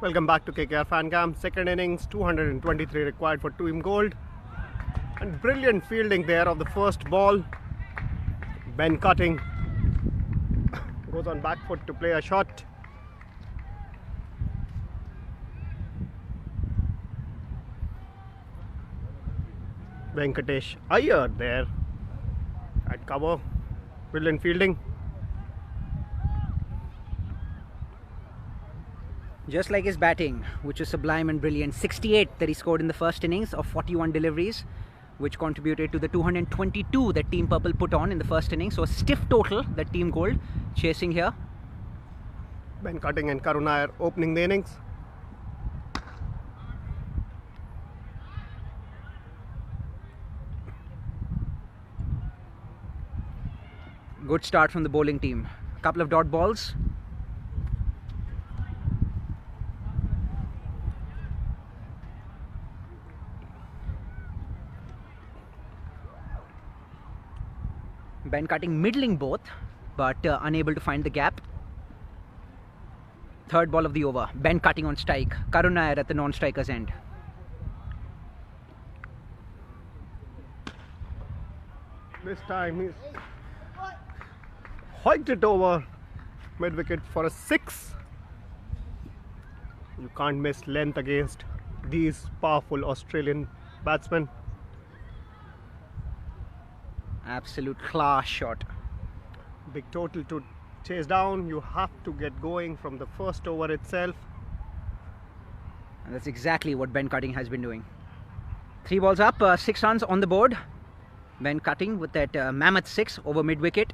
Welcome back to KKR Fan Cam. Second innings, 223 required for Team Gold. And brilliant fielding there of the first ball. Ben Cutting goes on back foot to play a shot. Venkatesh Iyer there at cover. Brilliant fielding. Just like his batting, which was sublime and brilliant. 68 that he scored in the first innings of 41 deliveries, which contributed to the 222 that Team Purple put on in the first innings. So a stiff total that Team Gold chasing here. Ben Cutting and Karun Iyer opening the innings. Good start from the bowling team. Couple of dot balls. Ben Cutting middling both, but unable to find the gap. Third ball of the over. Ben Cutting on strike. Karun Iyer at the non-striker's end. This time he's hoiked it over mid-wicket for a 6. You can't miss length against these powerful Australian batsmen. Absolute class shot. Big total to chase down. You have to get going from the first over itself. And that's exactly what Ben Cutting has been doing. 3 balls up, 6 runs on the board. Ben Cutting with that mammoth 6 over mid-wicket.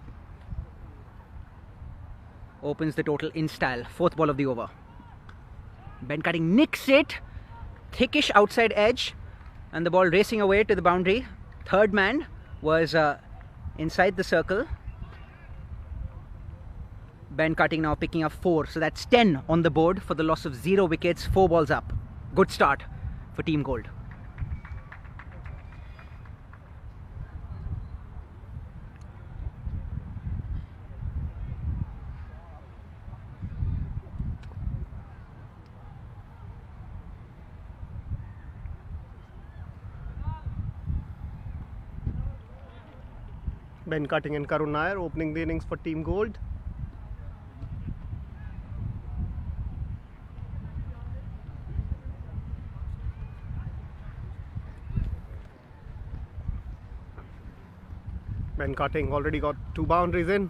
Opens the total in style. 4th ball of the over. Ben Cutting nicks it. Thickish outside edge. And the ball racing away to the boundary. Third man was inside the circle. Ben Cutting now picking up 4. So that's 10 on the board for the loss of 0 wickets. 4 balls up. Good start for Team Gold. Ben Cutting and Karun Iyer opening the innings for Team Gold. Ben Cutting already got 2 boundaries in.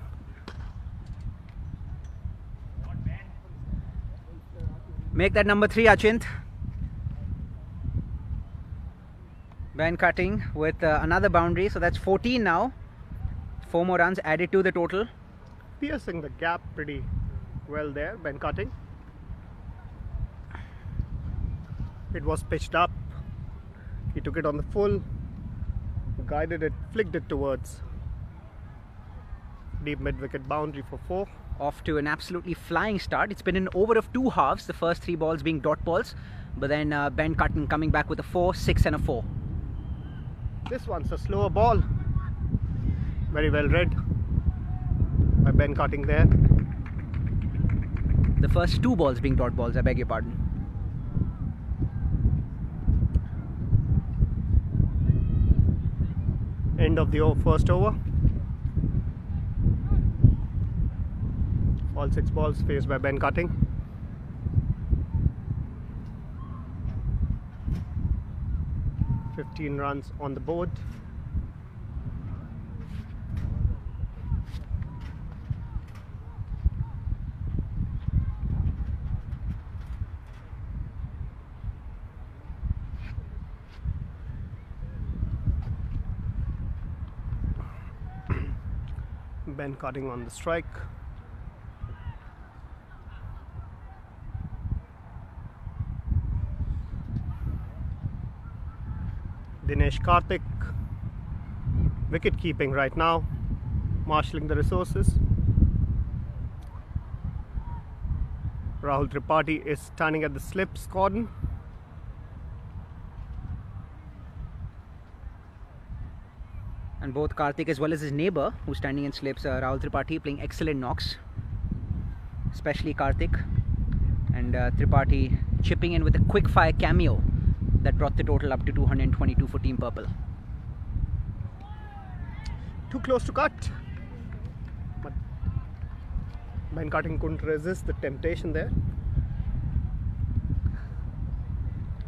Make that number 3, Achint. Ben Cutting with another boundary, so that's 14 now. 4 more runs added to the total. Piercing the gap pretty well there, Ben Cutting. It was pitched up. He took it on the full, guided it, flicked it towards deep mid-wicket boundary for 4. Off to an absolutely flying start. It's been an over of 2 halves, the first 3 balls being dot balls, but then Ben Cutting coming back with a 4, 6 and a 4. This one's a slower ball. Very well read by Ben Cutting there. The first 2 balls being dot balls, I beg your pardon. End of the first over. All 6 balls faced by Ben Cutting. (15 runs on the board. Ben Cutting on the strike. Dinesh Karthik, wicket keeping right now, marshalling the resources. Rahul Tripathi is standing at the slips cordon. And both Karthik as well as his neighbour, who's standing in slips, Rahul Tripathi, playing excellent knocks, especially Karthik. And Tripathi chipping in with a quick fire cameo that brought the total up to 222 for Team Purple. Too close to cut, but Ben Cutting couldn't resist the temptation there.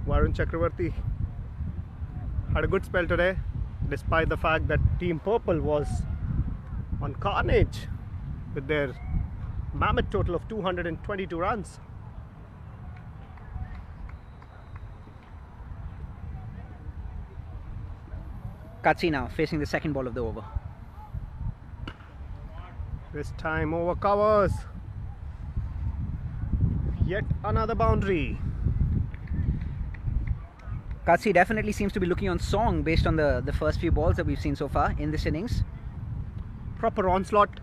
Varun Chakravarti had a good spell today, despite the fact that Team Purple was on carnage with their mammoth total of 222 runs. Katsi now facing the second ball of the over. This time over covers. Yet another boundary. Katsi definitely seems to be looking on song based on the first few balls that we've seen so far in this innings. Proper onslaught.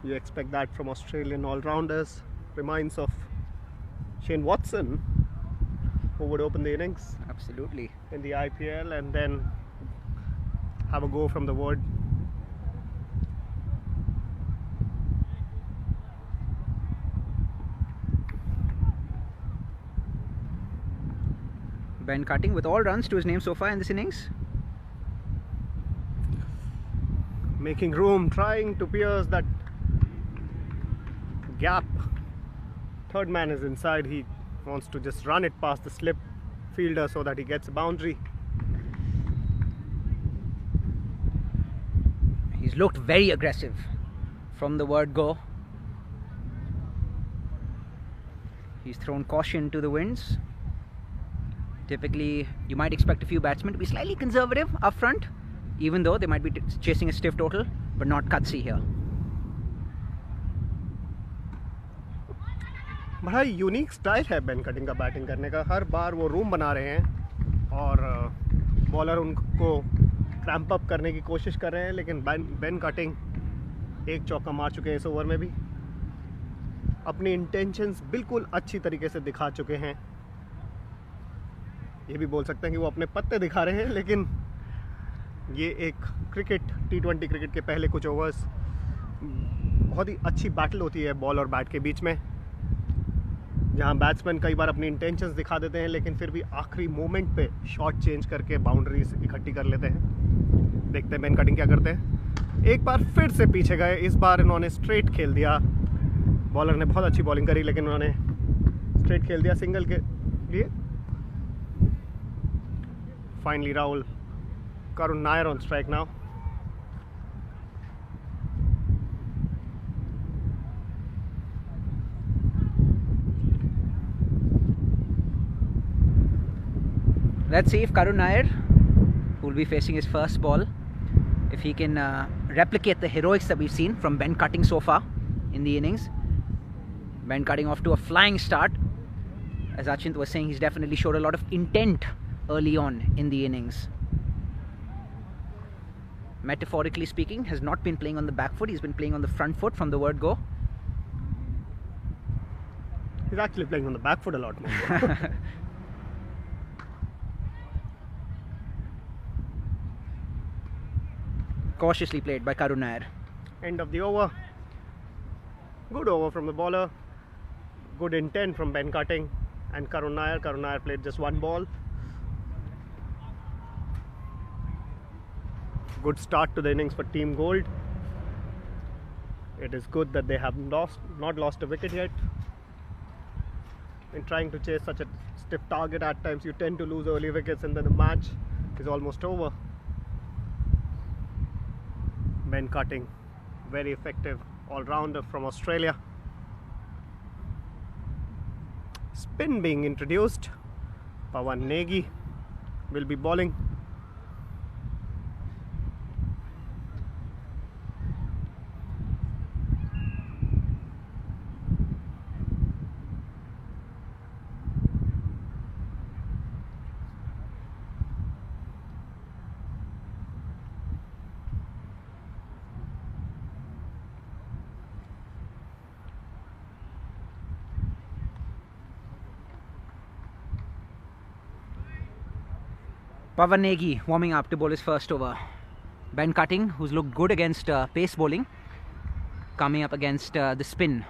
You expect that from Australian all-rounders. Reminds of Shane Watson, who would open the innings. Absolutely. In the IPL and then have a go from the wood. Ben Cutting with all runs to his name so far in this innings. Making room, trying to pierce that gap. Third man is inside. He wants to just run it past the slip fielder so that he gets a boundary. He's looked very aggressive from the word go. He's thrown caution to the winds. Typically, you might expect a few batsmen to be slightly conservative up front, even though they might be chasing a stiff total, but not Katsi here. बड़ा unique style है Ben cutting का batting करने का. हर बार वो room बना रहे हैं और बॉलर उनको क्रैम्प अप करने की कोशिश कर रहे हैं, लेकिन बेन कटिंग एक चौका मार चुके हैं इस ओवर में भी. अपनी इंटेंशंस बिल्कुल अच्छी तरीके से दिखा चुके हैं. ये भी बोल सकते हैं कि वो अपने पत्ते दिखा रहे हैं, लेकिन ये एक क्रिकेट T20 क्रिकेट के पहले कुछ ओवर्स बहुत ही अच्छी बैटल होती है बॉल और बैट के बीच में, जहां बैट्समैन कई बार अपनी इंटेंशंस दिखा देते हैं लेकिन फिर भी आखिरी मोमेंट पे शॉट चेंज करके बाउंड्रीज इकट्ठी कर लेते हैं. देखते हैं बेन कटिंग क्या करते हैं. एक बार फिर से पीछे गए. इस बार इन्होंने स्ट्रेट खेल दिया. बॉलर ने बहुत अच्छी बॉलिंग करी लेकिन उन्होंने स्ट्रेट खेल दिया सिंगल के लिए. Finally, Rahul Karun Nair on strike now. Let's see if Karun Nair, who will be facing his first ball, if he can replicate the heroics that we've seen from Ben Cutting so far in the innings. Ben Cutting off to a flying start. As Achint was saying, he's definitely showed a lot of intent early on in the innings. Metaphorically speaking, has not been playing on the back foot, he's been playing on the front foot from the word go. He's actually playing on the back foot a lot more. Cautiously played by Karun Nair. End of the over. Good over from the bowler. Good intent from Ben Cutting and Karun Nair. Karun Nair played just one ball. Good start to the innings for Team Gold. It is good that they have not lost a wicket yet. In trying to chase such a stiff target, at times you tend to lose early wickets and then the match is almost over. Ben Cutting, very effective all-rounder from Australia. Spin being introduced. Pawan Negi will be bowling. Pawan Negi warming up to bowl his first over. Ben Cutting, who's looked good against pace bowling, coming up against the spin.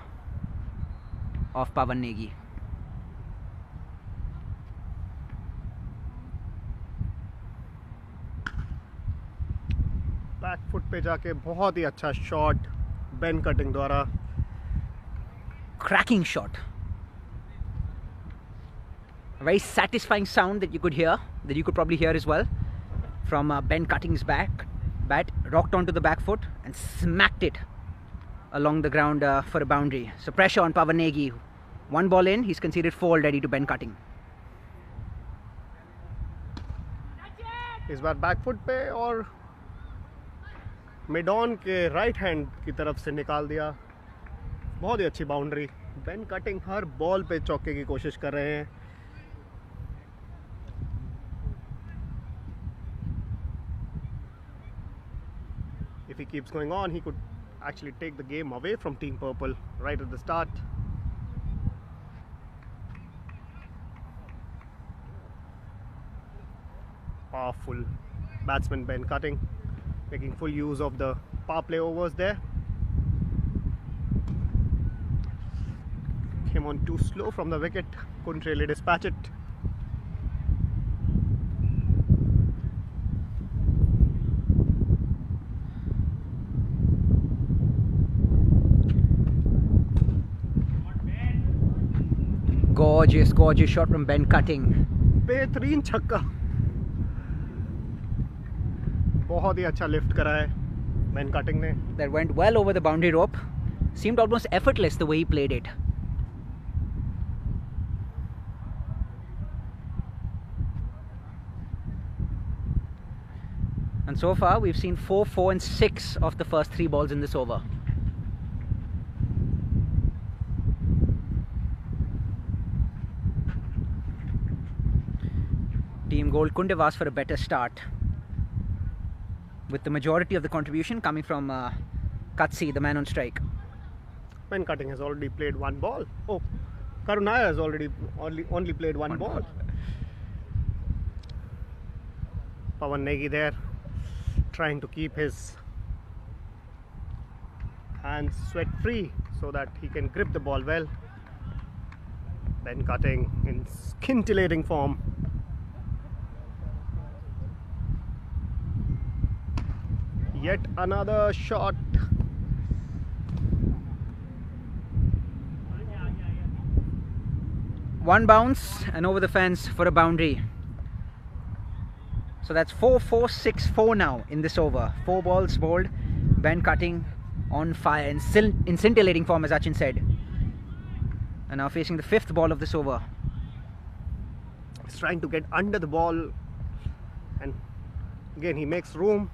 of Pawan Negi. Back foot पे जाके बहुत ही अच्छा shot Ben cutting द्वारा. Cracking shot. A very satisfying sound that you could hear, that you could probably hear as well, from Ben Cutting's bat, rocked onto the back foot and smacked it along the ground for a boundary. So pressure on Pawan Negi. One ball in, he's conceded 4 already to Ben Cutting. इस बार back foot पे और mid on के right hand की तरफ से निकाल दिया. बहुत ही अच्छी बाउंड्री. बेन कटिंग हर बॉल पे चौके की कोशिश कर रहे हैं. If he keeps going on, he could actually take the game away from Team Purple right at the start. Powerful batsman Ben Cutting, making full use of the power play overs there. Came on too slow from the wicket, couldn't really dispatch it. Gorgeous, gorgeous shot from Ben Cutting. बेहतरीन छक्का. बहुत ही अच्छा lift करा है Ben cutting ने. That went well over the boundary rope. Seemed almost effortless the way he played it. And so far we've seen 4, 4 and 6 of the first 3 balls in this over. Team Gold couldn't have asked for a better start, with the majority of the contribution coming from Katsi, the man on strike. Ben Cutting has already played 1 ball. Oh, Karun Nair has only played one ball. Pawan Negi there, trying to keep his hands sweat free so that he can grip the ball well. Ben Cutting in scintillating form. Yet another shot. One bounce and over the fence for a boundary. So that's 4, 4, 6, 4 now in this over. 4 balls bowled. Ben Cutting on fire and still in scintillating form, as Achin said. And now facing the 5th ball of this over. He's trying to get under the ball, and again he makes room.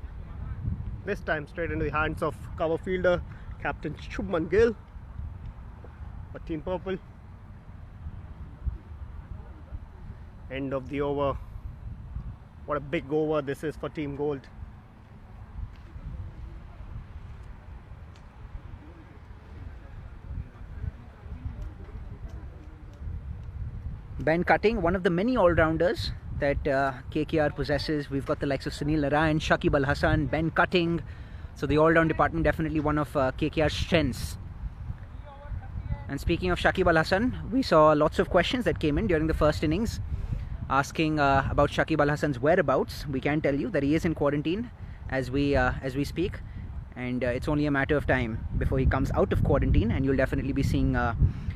This time straight into the hands of cover fielder Captain Shubman Gill for Team Purple. End of the over. What a big over this is for Team Gold. Ben Cutting, one of the many all-rounders that KKR possesses. We've got the likes of Sunil Narayan, Shakib Al Hasan, Ben Cutting. So the all-round department definitely one of KKR's strengths. And speaking of Shakib Al Hasan, we saw lots of questions that came in during the first innings asking about Shakib Al Hasan's whereabouts. We can tell you that he is in quarantine as we speak, and it's only a matter of time before he comes out of quarantine, and you'll definitely be seeing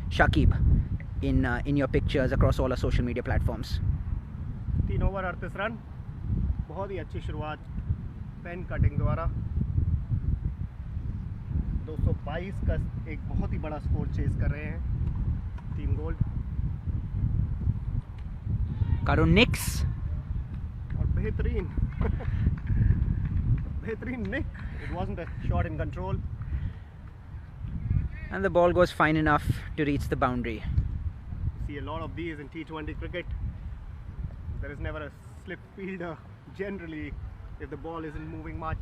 Shakib in your pictures across all our social media platforms. 3 over 38 run. बहुत ही अच्छी शुरुआत pen cutting द्वारा. 222 का एक बहुत ही बड़ा score chess कर रहे हैं टीम गोल्ड. Karun nicks. और बेहतरीन बेहतरीन nick. It wasn't a shot in control. And the ball goes fine enough to reach the boundary. See a lot of these in T20 cricket. There is never a slip fielder generally if the ball isn't moving much,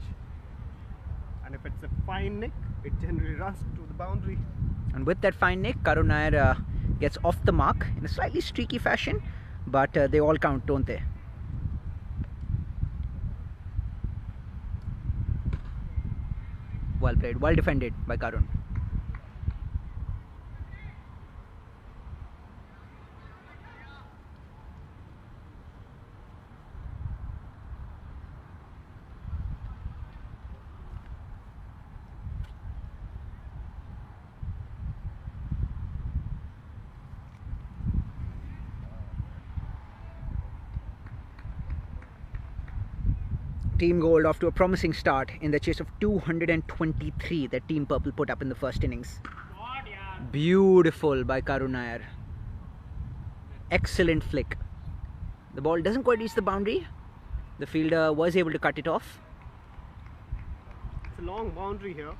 and if it's a fine nick, it generally runs to the boundary. And with that fine nick, Karun Nair gets off the mark in a slightly streaky fashion, but they all count, don't they? Well played, well defended by Karun. Team Gold off to a promising start in the chase of 223 that Team Purple put up in the first innings. Beautiful by Karun Nair. Excellent flick. The ball doesn't quite reach the boundary. The fielder was able to cut it off. It's a long boundary here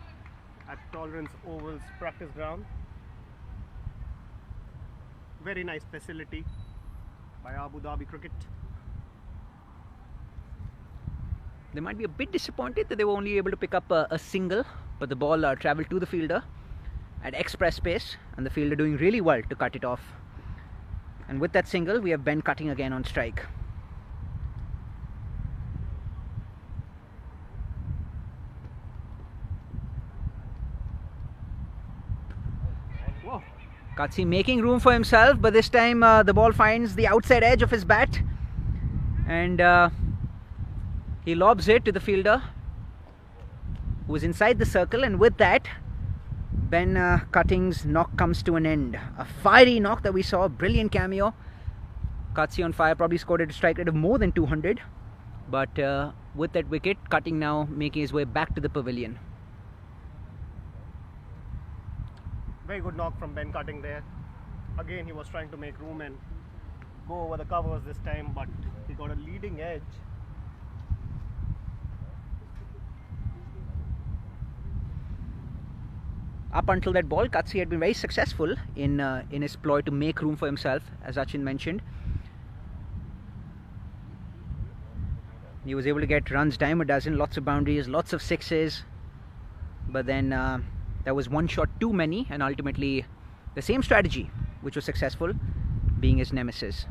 at Tolerance Oval's practice ground. Very nice facility by Abu Dhabi Cricket. They might be a bit disappointed that they were only able to pick up a single, but the ball travelled to the fielder at express pace, and the fielder doing really well to cut it off. And with that single, we have Ben cutting again on strike. Whoa. Katsi making room for himself, but this time the ball finds the outside edge of his bat, and he lobs it to the fielder who is inside the circle, and with that Ben Cutting's knock comes to an end. A fiery knock that we saw, brilliant cameo. Katsi on fire, probably scored at a strike rate of more than 200, but with that wicket, Cutting now making his way back to the pavilion. Very good knock from Ben Cutting there. Again, he was trying to make room and go over the covers this time, but he got a leading edge. Up until that ball, Katsi had been very successful in his ploy to make room for himself, as Achin mentioned. He was able to get runs dime a dozen, lots of boundaries, lots of sixes, but then there was one shot too many, and ultimately the same strategy, which was successful, being his nemesis.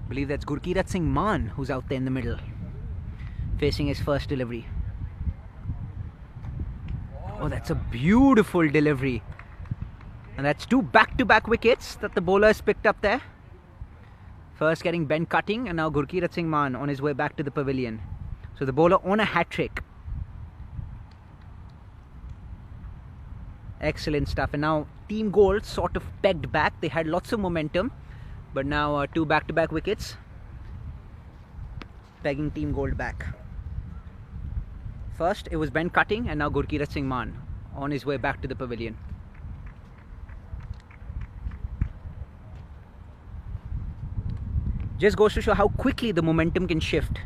I believe that's Gurkirat Singh Maan who's out there in the middle, facing his first delivery. Oh, that's a beautiful delivery. And that's two back-to-back wickets that the bowler has picked up there. First getting Ben Cutting, and now Gurkirat Singh Maan on his way back to the pavilion. So the bowler on a hat-trick. Excellent stuff. And now Team Gold sort of pegged back. They had lots of momentum, but now two back-to-back wickets, pegging Team Gold back. First it was Ben Cutting, and now Gurkirat Singh Maan on his way back to the pavilion. Just goes to show how quickly the momentum can shift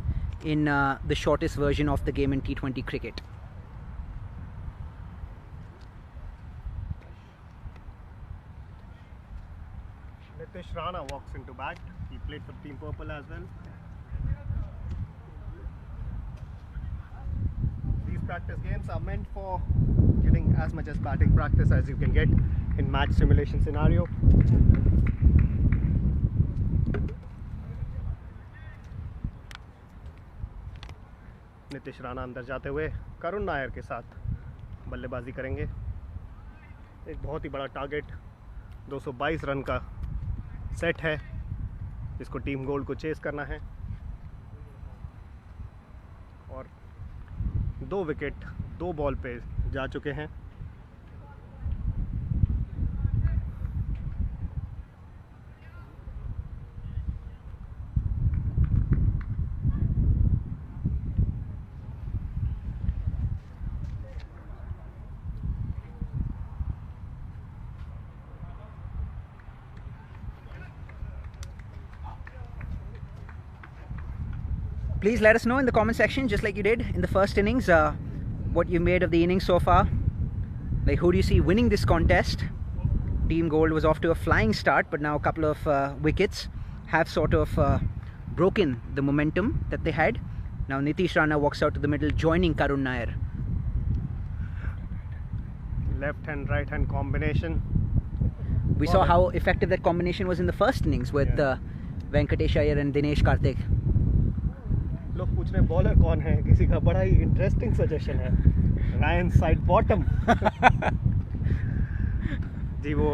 in the shortest version of the game in T20 cricket. Nitish Rana walks into bat. He played for Team Purple as well. These practice games are meant for getting as much as batting practice as you can get in match simulation scenario. Nitish Rana अंदर जाते हुए करुण नायर के साथ बल्लेबाजी करेंगे। एक बहुत ही बड़ा टारगेट 222 रन का सेट है जिसको टीम गोल्ड को चेस करना है, और 2 विकेट 2 बॉल पे जा चुके हैं। Please let us know in the comment section, just like you did in the first innings, what you made of the innings so far. Like, who do you see winning this contest? Team Gold was off to a flying start, but now a couple of wickets have sort of broken the momentum that they had. Now Nitish Rana walks out to the middle, joining Karun Nair. Left hand, right hand combination. We saw how effective that combination was in the first innings with Venkatesh Iyer and Dinesh Karthik. लोग पूछ रहे हैं bowler कौन है, किसी का बड़ा ही interesting suggestion है, रायन साइड बॉटम। जी वो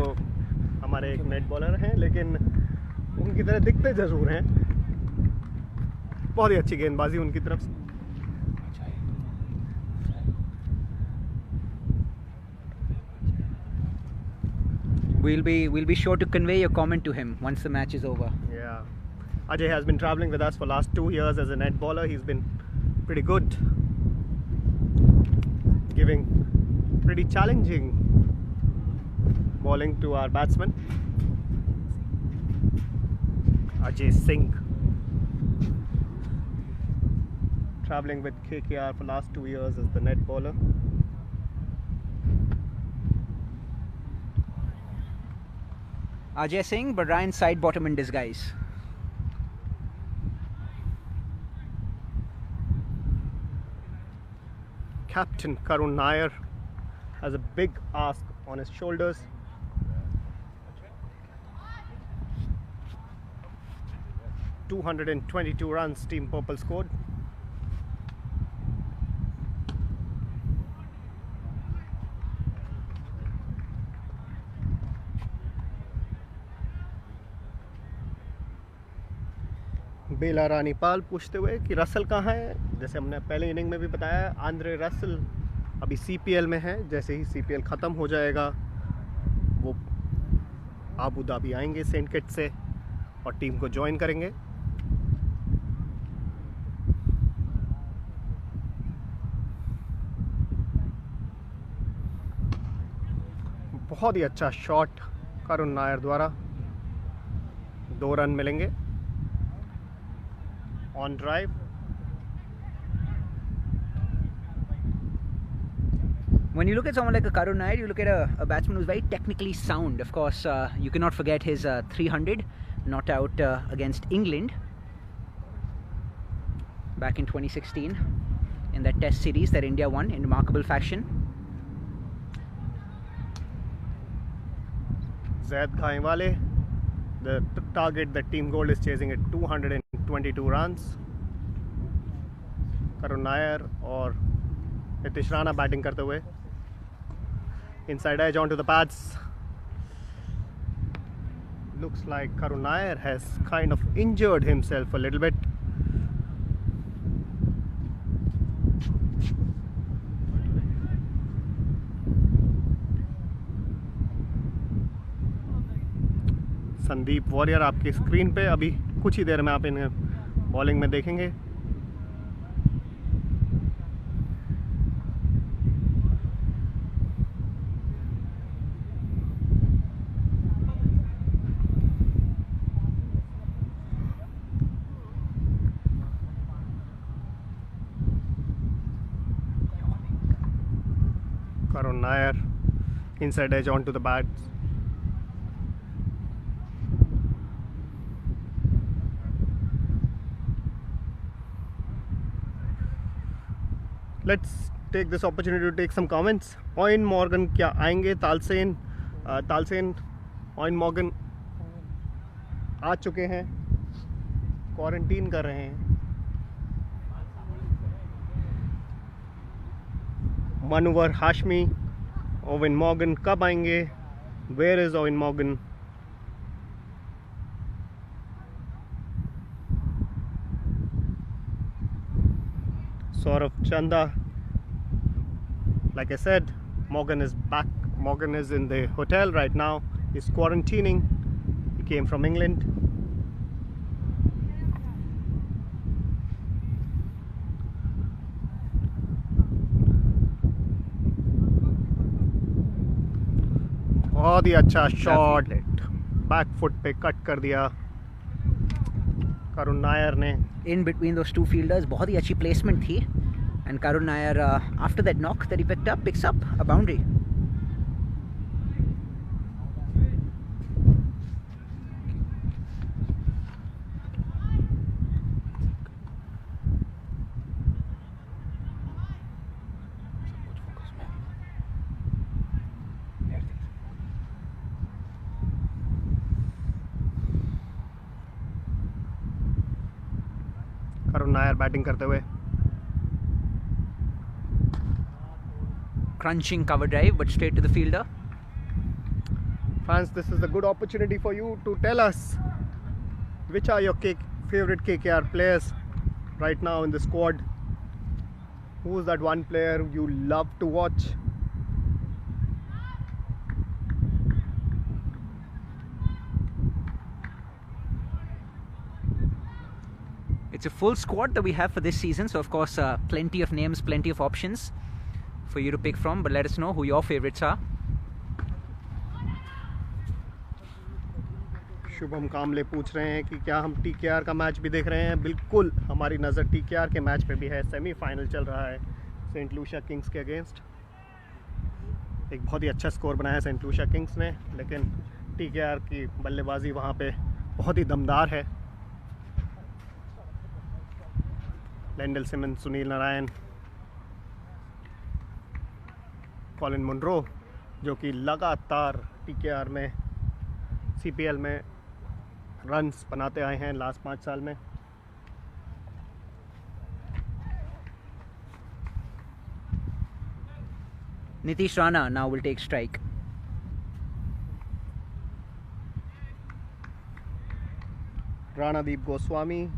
हमारे एक नेट बॉलर हैं, लेकिन उनकी तरह दिखते ज़रूर हैं। बहुत ही अच्छी गेंदबाजी उनकी तरफ से। We'll be sure to convey your comment to him once the match is over. Yeah, Ajay has been traveling with us for last 2 years as a net bowler. He's been pretty good, giving pretty challenging bowling to our batsmen. Ajay Singh, traveling with KKR for last 2 years as the net bowler. Ajay Singh, but Ryan's side bottom in disguise. Captain Karun Nair has a big ask on his shoulders. "222 runs Team Purple scored. बेला रानीपाल पूछते हुए कि Russell कहाँ है। जैसे हमने पहले inning में भी बताया, आंद्रे रसल अभी सीपीएल में है। जैसे ही सीपीएल ख़त्म हो जाएगा वो आबू धाबी आएंगे सेंट किट्स से और टीम को ज्वाइन करेंगे। बहुत ही अच्छा शॉट करुण नायर द्वारा, 2 रन मिलेंगे on drive. When you look at someone like a Karun Nair, you look at a batsman who's very technically sound. Of course, you cannot forget his 300 not out against England back in 2016 in that test series that India won in remarkable fashion. Zaid Khaiwale, the target that Team Gold is chasing at 222 runs. Karun Nair और Nitish Rana batting करते हुए। Inside edge onto the pads. Looks like Karun Nair has kind of injured himself a little bit. Sandeep warrior आपकी screen पे अभी कुछ ही देर में आप इन्हें बॉलिंग में देखेंगे। Karun Nair, inside edge onto the bats. Let's take this opportunity to take some comments. Owen Morgan क्या आएंगे? तालसेन ओइन मॉर्गन आ चुके हैं, क्वारंटीन कर रहे हैं। मनोवर हाशमी, ओवन मॉर्गन कब आएंगे? Where is Owen Morgan? Saurav Chanda, like I said, Morgan is back. Morgan is in the hotel right now. He's quarantining. He came from England. बहुत ही अच्छा शॉट, बैक फुट पे cut कर दिया करुण नायर ने। In between those two fielders, बहुत ही अच्छी placement थी, and Karun Nair, after that knock that he picked up, picks up a boundary. Karun Nair batting करते हुए। Crunching cover drive, but straight to the fielder. Fans, this is a good opportunity for you to tell us which are your favorite KKR players right now in the squad. Who's that one player you love to watch? It's a full squad that we have for this season, so of course plenty of names, plenty of options for you to pick from, but let us know who your favorites are. Shubham कामले पूछ रहे हैं कि क्या हम TKR का match भी देख रहे हैं। बिल्कुल, हमारी नज़र टीकेआर के मैच पे भी है। सेमीफाइनल चल रहा है सेंट लूसिया किंग्स के अगेंस्ट। एक बहुत ही अच्छा स्कोर बनाया सेंट लूसिया किंग्स ने, लेकिन टीकेआर की बल्लेबाजी वहाँ पे बहुत ही दमदार है। Lendl Simmons, Sunil Narayan, Colin Munro, जो कि लगातार टीकेआर में सीपीएल में रन्स बनाते आए हैं लास्ट 5 साल में। Nitish Rana now will take strike. Ranadeep Goswami,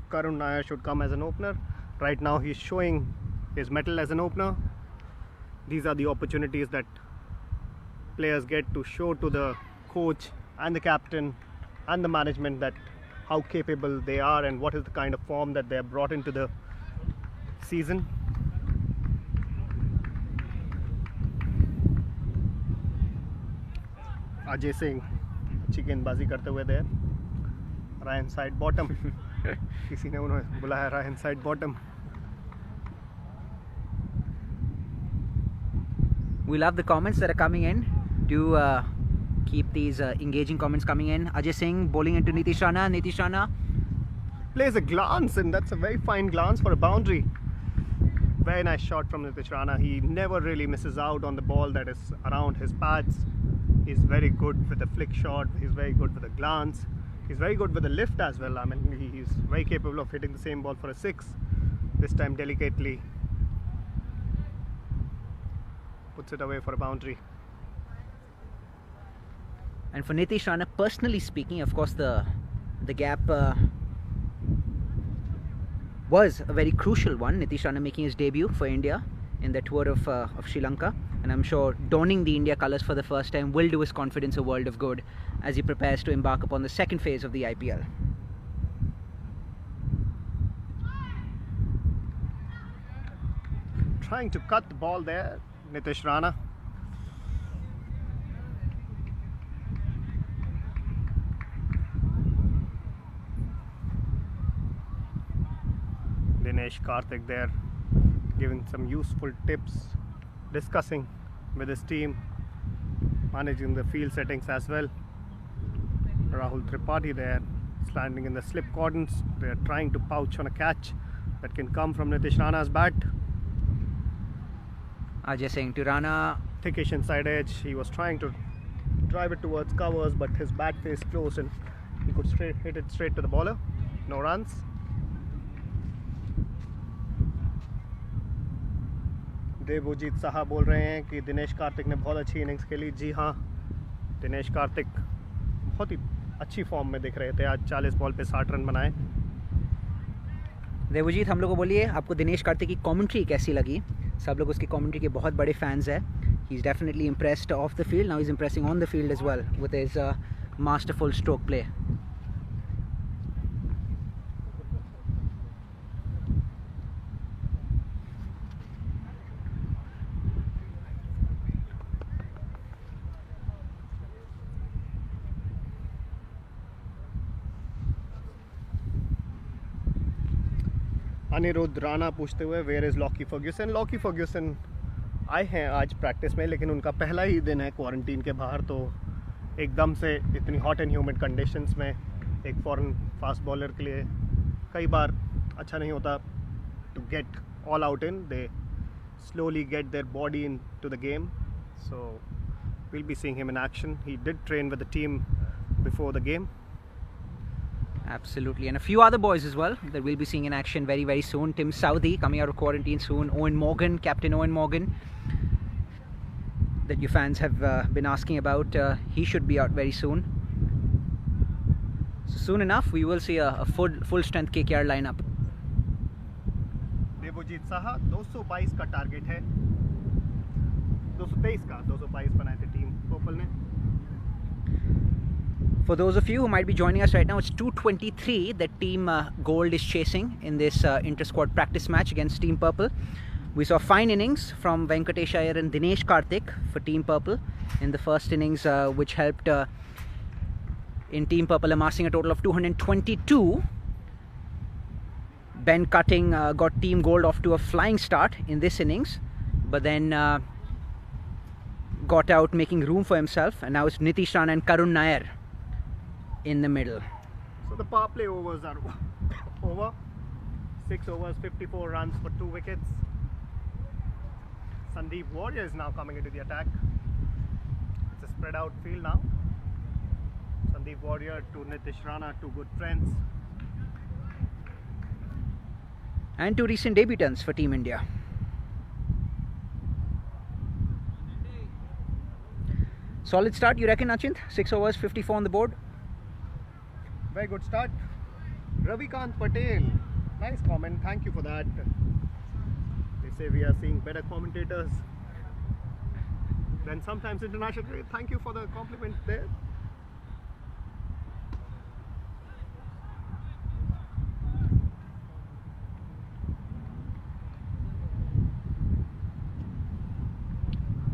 Karun Nair should come as an opener. Right now he's showing his mettle as an opener. These are the opportunities that players get to show to the coach and the captain and the management that how capable they are and what is the kind of form that they have brought into the season. Ajay Singh अच्छी गेंदबाजी करते हुए there. Ryan side bottom. किसी ने उन्हें बुलाया Ryan side bottom. We love the comments that are coming in. Do keep these engaging comments coming in. Ajay Singh bowling into Nitish Rana. Nitish Rana plays a glance, and that's a very fine glance for a boundary. Very nice shot from Nitish Rana. He never really misses out on the ball that is around his pads. He's very good with the flick shot. He's very good with the glance. He's very good with the lift as well. I mean, he's very capable of hitting the same ball for a 6. This time delicately puts it away for a boundary. And for Nitish Rana, personally speaking, of course, the gap was a very crucial one. Nitish Rana making his debut for India in the tour of Sri Lanka, and I'm sure donning the India colours for the first time will do his confidence a world of good as he prepares to embark upon the second phase of the IPL. Trying to cut the ball there, Nitish Rana. Dinesh Karthik there giving some useful tips, discussing with his team, managing the field settings as well. Rahul Tripathi there standing in the slip cordons. They are trying to pouch on a catch that can come from Nitish Rana's bat. Ajay Singh to Rana. Thickish inside edge. He was trying to drive it towards covers, but his bat faced close and he could hit it straight to the bowler. No runs. Devjit साहब बोल रहे हैं कि दिनेश कार्तिक ने बहुत अच्छी innings खेली। जी हाँ, दिनेश कार्तिक बहुत ही अच्छी फॉर्म में दिख रहे थे। आज 40 बॉल पे 60 रन बनाए। देवजीत, हम लोग को बोलिए आपको दिनेश कार्तिक की कमेंट्री कैसी लगी। सब लोग उसकी कमेंट्री के बहुत बड़े फैंस हैं। He is definitely impressed of the field, now he is impressing on the field as well with his masterful stroke play. Anirudh Rana पूछते हुए where is Lockie Ferguson. Lockie Ferguson आए हैं आज प्रैक्टिस में, लेकिन उनका पहला ही दिन है क्वारंटीन के बाहर, तो एकदम से इतनी हॉट एंड ह्यूमिड कंडीशंस में एक फॉरेन फास्ट बॉलर के लिए कई बार अच्छा नहीं होता to get all out in. They slowly get their body into the game, so we'll be seeing him in action. He did train with the team before the game. Absolutely, and a few other boys as well that we'll be seeing in action very, very soon. Tim Southee coming out of quarantine soon. Owen Morgan, Captain Owen Morgan. that you fans have been asking about. He should be out very soon. So soon enough, we will see a full strength KKR lineup. Devjit Saha 222 का target है, 223 का 222 बनाए थे team purple ने. For those of you who might be joining us right now, it's 223 that Team Gold is chasing in this inter-squad practice match against Team Purple. We saw fine innings from Venkatesh Iyer and Dinesh Karthik for Team Purple in the first innings, which helped in Team Purple amassing a total of 222. Ben Cutting got Team Gold off to a flying start in this innings, but then got out making room for himself, and now it's Nitish Rana and Karun Nair in the middle. So the power play overs are over. 6 overs, 54 runs for 2 wickets. Sandeep Warrior is now coming into the attack. It's a spread out field now. Sandeep Warrior to Nitish Rana, 2 good friends. And 2 recent debutants for Team India. Solid start, you reckon, Achint? 6 overs, 54 on the board. Very good start. Ravikant Patel, nice comment, thank you for that. They say we are seeing better commentators than sometimes internationally. Thank you for the compliment there.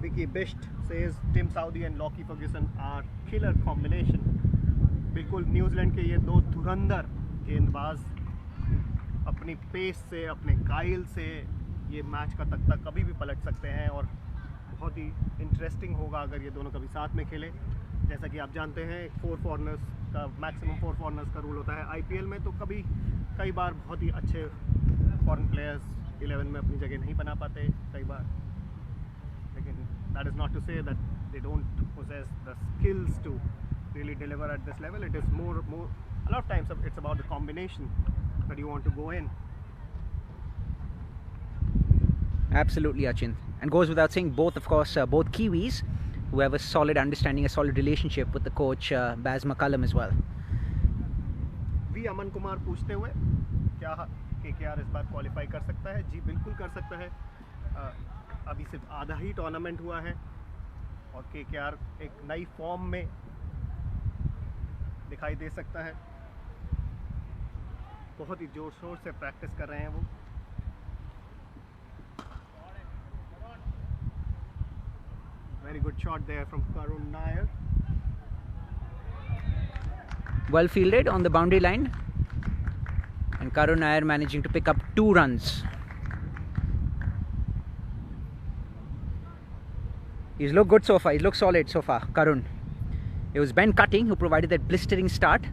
Vicky Bisht says Tim Southee and Lockie Ferguson are killer combination. बिल्कुल New Zealand के ये 2 धुरंधर गेंदबाज अपनी pace से, अपने गाइल से ये मैच का तख्ता कभी भी पलट सकते हैं और बहुत ही इंटरेस्टिंग होगा अगर ये दोनों कभी साथ में खेले. जैसा कि आप जानते हैं 4 फॉरनर्स का मैक्सिमम 4 फॉरनर्स का रूल होता है आईपीएल में, तो कई बार बहुत ही अच्छे फॉरेन प्लेयर्स 11 में अपनी जगह नहीं बना पाते कई बार, लेकिन that is not to say that they don't possess the skills to really deliver at this level. It is more a lot of times it's about the combination that you want to go in. Absolutely, Achint. And goes without saying, both of course both Kiwis who have a solid understanding, a solid relationship with the coach Baz McCullum as well. V Aman Kumar पूछते हुए, क्या KKR इस बार qualify कर सकता है? जी बिल्कुल कर सकता है. अभी सिर्फ आधा ही टूर्नामेंट हुआ है और KKR एक नई फॉर्म में दिखाई दे सकता है. बहुत ही जोर शोर से प्रैक्टिस कर रहे हैं वो. Very good shot there from Karun Nair. Well fielded on the boundary line, and Karun Nair managing to pick up 2 runs. He's looked good so far. He's looked solid so far, Karun. It was Ben Cutting who provided that blistering start,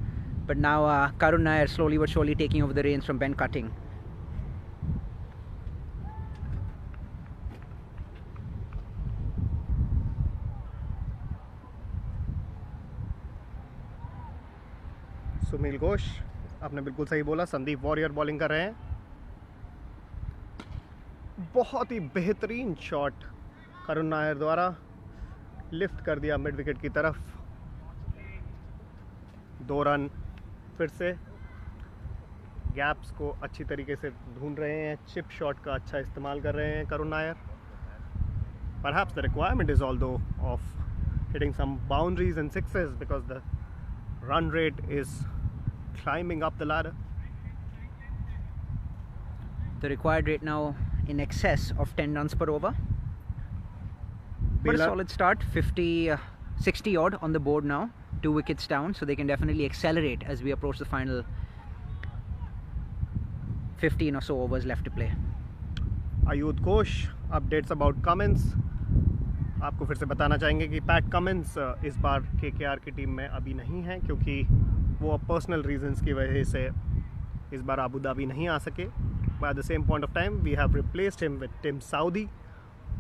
but now Karun Nair slowly but surely taking over the reins from Ben Cutting. Sunil Ghosh, आपने बिल्कुल सही बोला. Sandeep warrior bowling कर रहे हैं. बहुत ही बेहतरीन shot Karun Nair द्वारा लिफ्ट कर दिया मिड विकेट की तरफ. 2 रन फिर से. गैप्स को अच्छी तरीके से ढूंढ रहे हैं. चिप शॉट का अच्छा इस्तेमाल कर रहे हैं Karun Nair. Perhaps the requirement is although of hitting some boundaries and sixes because the run rate is climbing up the ladder. The required rate now in excess of 10 runs per over. But a solid start, 60 odd on the board now, 2 wickets down, so they can definitely accelerate as we approach the final 15 or so overs left to play. Ayush Ghosh, updates about Cummins. आपको फिर से बताना चाहेंगे कि PAT Cummins इस बार KKR की team में अभी नहीं है क्योंकि वो पर्सनल रीजंस की वजह से इस बार अबू धाबी नहीं आ सके. But at the same point of time, we have replaced him with Tim Southee,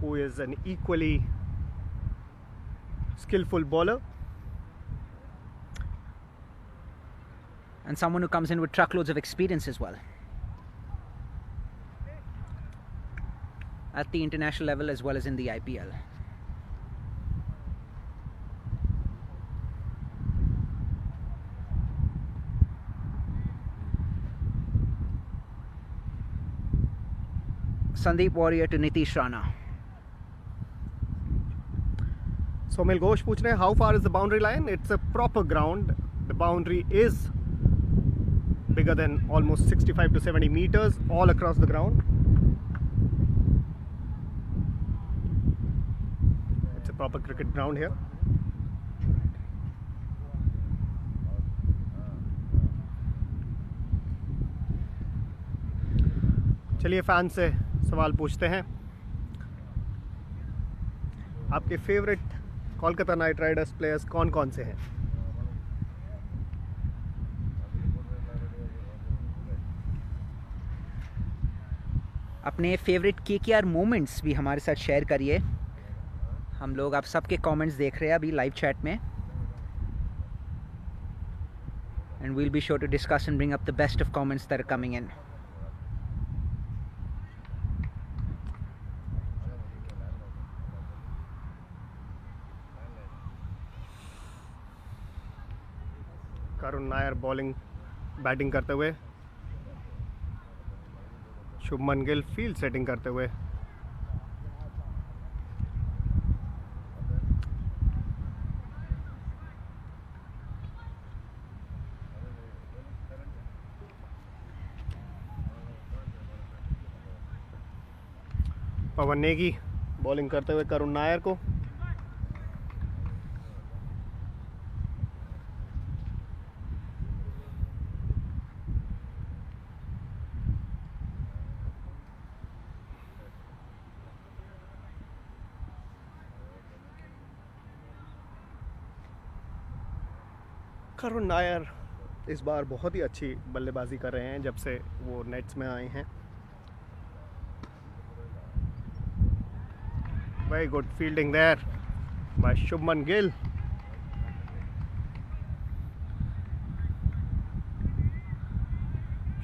who is an equally skillful bowler. And someone who comes in with truckloads of experience as well. At the international level as well as in the IPL. Sandeep Warrior to Nitish Rana. Somil Ghosh पूछ रहे हैं how far is the boundary line? It's a proper ground. The boundary is bigger than almost 65 to 70 meters all across the ground. It's a proper cricket ground here. चलिए fan से सवाल पूछते हैं. आपके favourite Kolkata night Riders players कौन कौन से हैं? अपने फेवरेट KKR मोमेंट्स भी हमारे साथ शेयर करिए. हम लोग आप सबके कमेंट्स देख रहे हैं अभी लाइव चैट में. And we'll be sure to discuss and bring up the best of comments that are coming in. Karun Nair batting करते हुए. शुभमन गिल फील्ड सेटिंग करते हुए. पवन नेगी बॉलिंग करते हुए करुण नायर को. करुण नायर इस बार बहुत ही अच्छी बल्लेबाजी कर रहे हैं जब से वो नेट्स में आए हैं. Very good fielding there by Shubman Gill.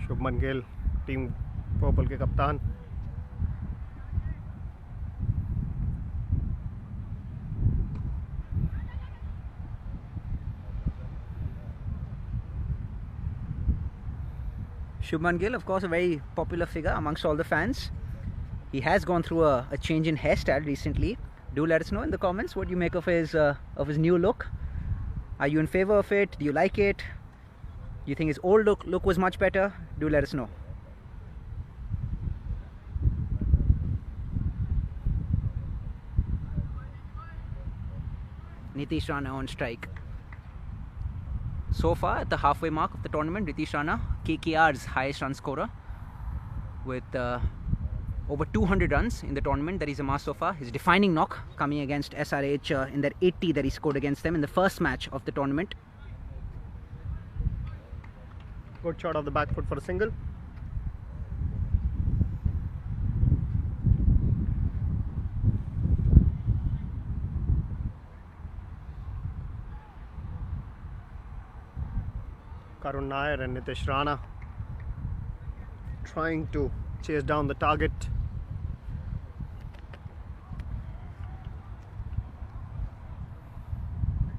Shubman Gill team purple के कप्तान. Shubman Gill, of course, a very popular figure amongst all the fans. He has gone through a change in hairstyle recently. Do let us know in the comments what you make of his new look. Are you in favor of it? Do you like it? Do you think his old look was much better? Do let us know. Nitish Rana on strike. So far, at the halfway mark of the tournament, Nitish Rana, KKR's highest run scorer, with over 200 runs in the tournament that he's amassed so far. His defining knock coming against SRH in that 80 that he scored against them in the first match of the tournament. Good shot of the back foot for a single. Karun Nair and Nitish Rana trying to chase down the target.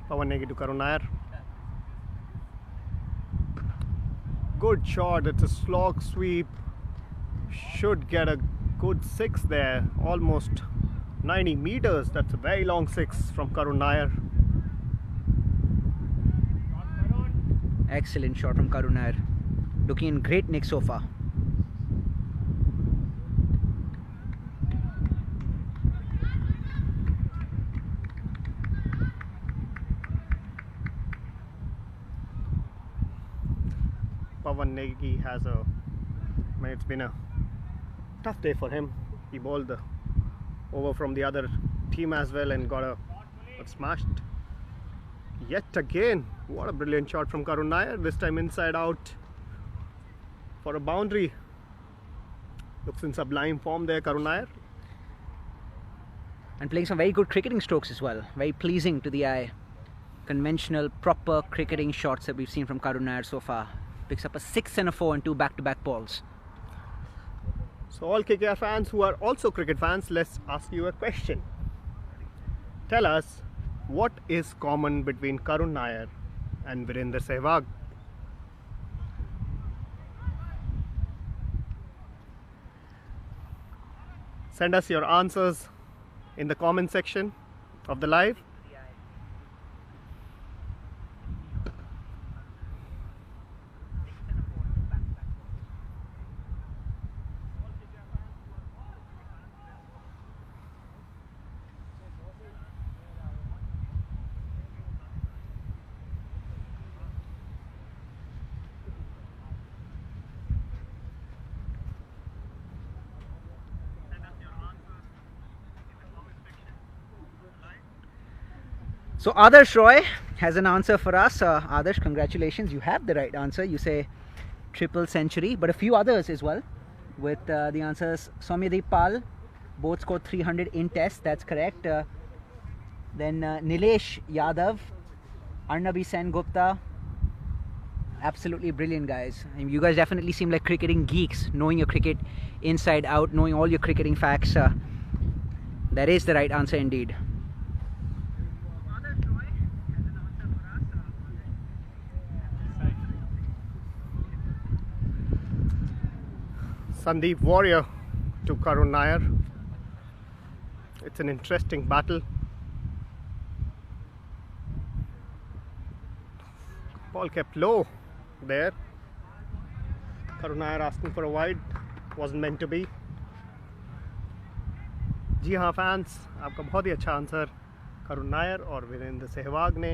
Pawan Negi to Karun Nair. Good shot, it's a slog sweep. Should get a good 6 there, almost 90 meters. That's a very long 6 from Karun Nair. Excellent shot from Karun Nair. Looking in great nick so far. Pawan Negi has it's been a tough day for him. He bowled the over from the other team as well and got smashed yet again. What a brilliant shot from Karun Nair, this time inside out for a boundary. Looks in sublime form there, Karun Nair. And playing some very good cricketing strokes as well. Very pleasing to the eye. Conventional, proper cricketing shots that we've seen from Karun Nair so far. Picks up a 6 and a 4 and 2 back-to-back balls. So all KKR fans who are also cricket fans, let's ask you a question. Tell us, what is common between Karun Nair and Virender Sehwag? Send us your answers in the comment section of the live. So Adarsh Roy has an answer for us. Adarsh, congratulations, you have the right answer. You say triple century, but a few others as well with the answers. Soumyadeep Pal, both scored 300 in test, that's correct. Then Nilesh Yadav, Arnabi Sen Gupta. Absolutely brilliant, guys. I mean, you guys definitely seem like cricketing geeks, knowing your cricket inside out, knowing all your cricketing facts. That is the right answer indeed. Sandeep Warrior to Karun Nair. It's an interesting battle. Ball kept low there. Karun Nair asking for a wide. Wasn't meant to be. जी हाँ fans, आपका बहुत ही अच्छा answer. Karun Nair और वीरेंद्र सहवाग ने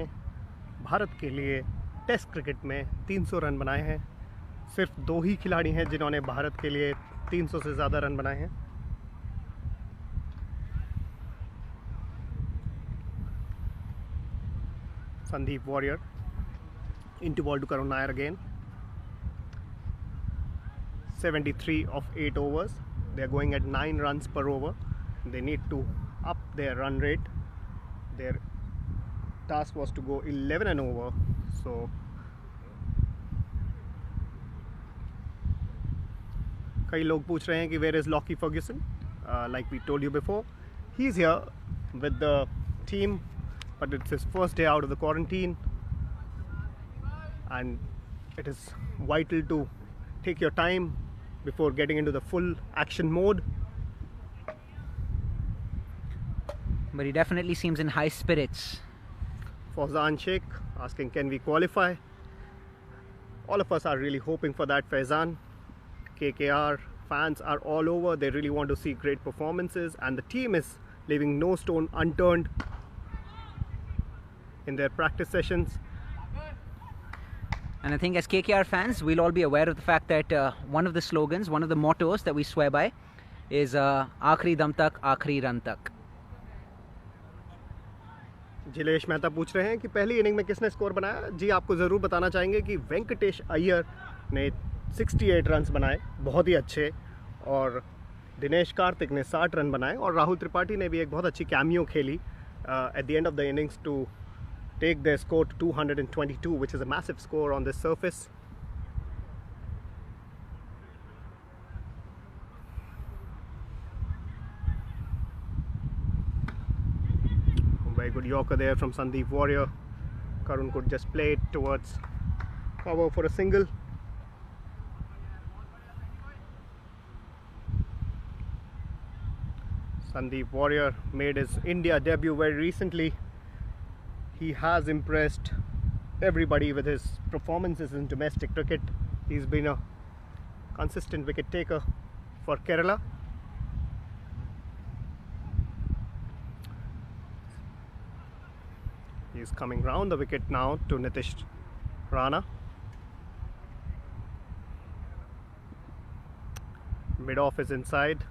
भारत के लिए test cricket में 300 run बनाए हैं. सिर्फ 2 ही खिलाड़ी हैं जिन्होंने भारत के लिए 300 से ज़्यादा रन बनाए हैं. Sandeep Warrior into ball to Karun Nair again. 73 of 8 overs. They are going at 9 runs per over. They need to up their run rate. Their task was to go 11 and over. So कई लोग पूछ रहे हैं कि where is Lockie Ferguson? Like we told you before, he's here with the team, but it's his first day out of the quarantine, and it is vital to take your time before getting into the full action mode. But he definitely seems in high spirits. Faizan Sheikh asking, can we qualify? All of us are really hoping for that, Faizan. KKR fans are all over. They really want to see great performances, and the team is leaving no stone unturned in their practice sessions. And I think as KKR fans, we'll all be aware of the fact that one of the slogans, one of the mottos that we swear by is Aakhri dam tak, aakhri run tak. जिलेश Mehta पूछ रहे हैं कि पहली inning में किसने score बनाया. जी आपको ज़रूर बताना चाहेंगे कि वेंकटेश अय्यर ने 68 रन्स बनाए, बहुत ही अच्छे, और दिनेश कार्तिक ने 60 रन बनाए, और राहुल त्रिपाठी ने भी एक बहुत अच्छी कैमियो खेली at the end of the innings to take their score to 222, which is a massive score on this surface. Very good Yorker there from Sandeep Warrior. Karun could just play it towards cover for a single. Sandeep Warrior made his India debut very recently. He has impressed everybody with his performances in domestic cricket. He's been a consistent wicket taker for Kerala. He's coming round the wicket now to Nitish Rana. Mid off is inside.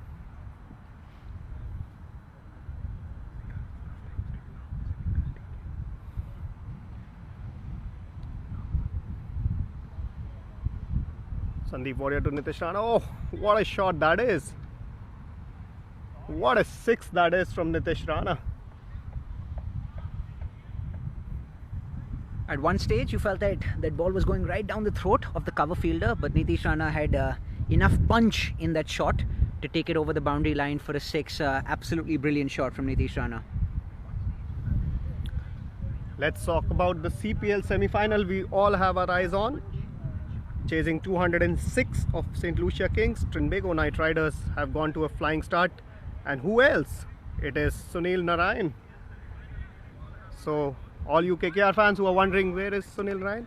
Sandeep Warrior to Nitish Rana. Oh, what a shot that is! What a six that is from Nitish Rana. At one stage, you felt that that ball was going right down the throat of the cover fielder, but Nitish Rana had enough punch in that shot to take it over the boundary line for a six. Absolutely brilliant shot from Nitish Rana. Let's talk about the CPL semi-final we all have our eyes on. Chasing 206 of St. Lucia Kings, Trinbago Knight Riders have gone to a flying start. And who else? It is Sunil Narayan. So all you KKR fans who are wondering where is Sunil Narayan?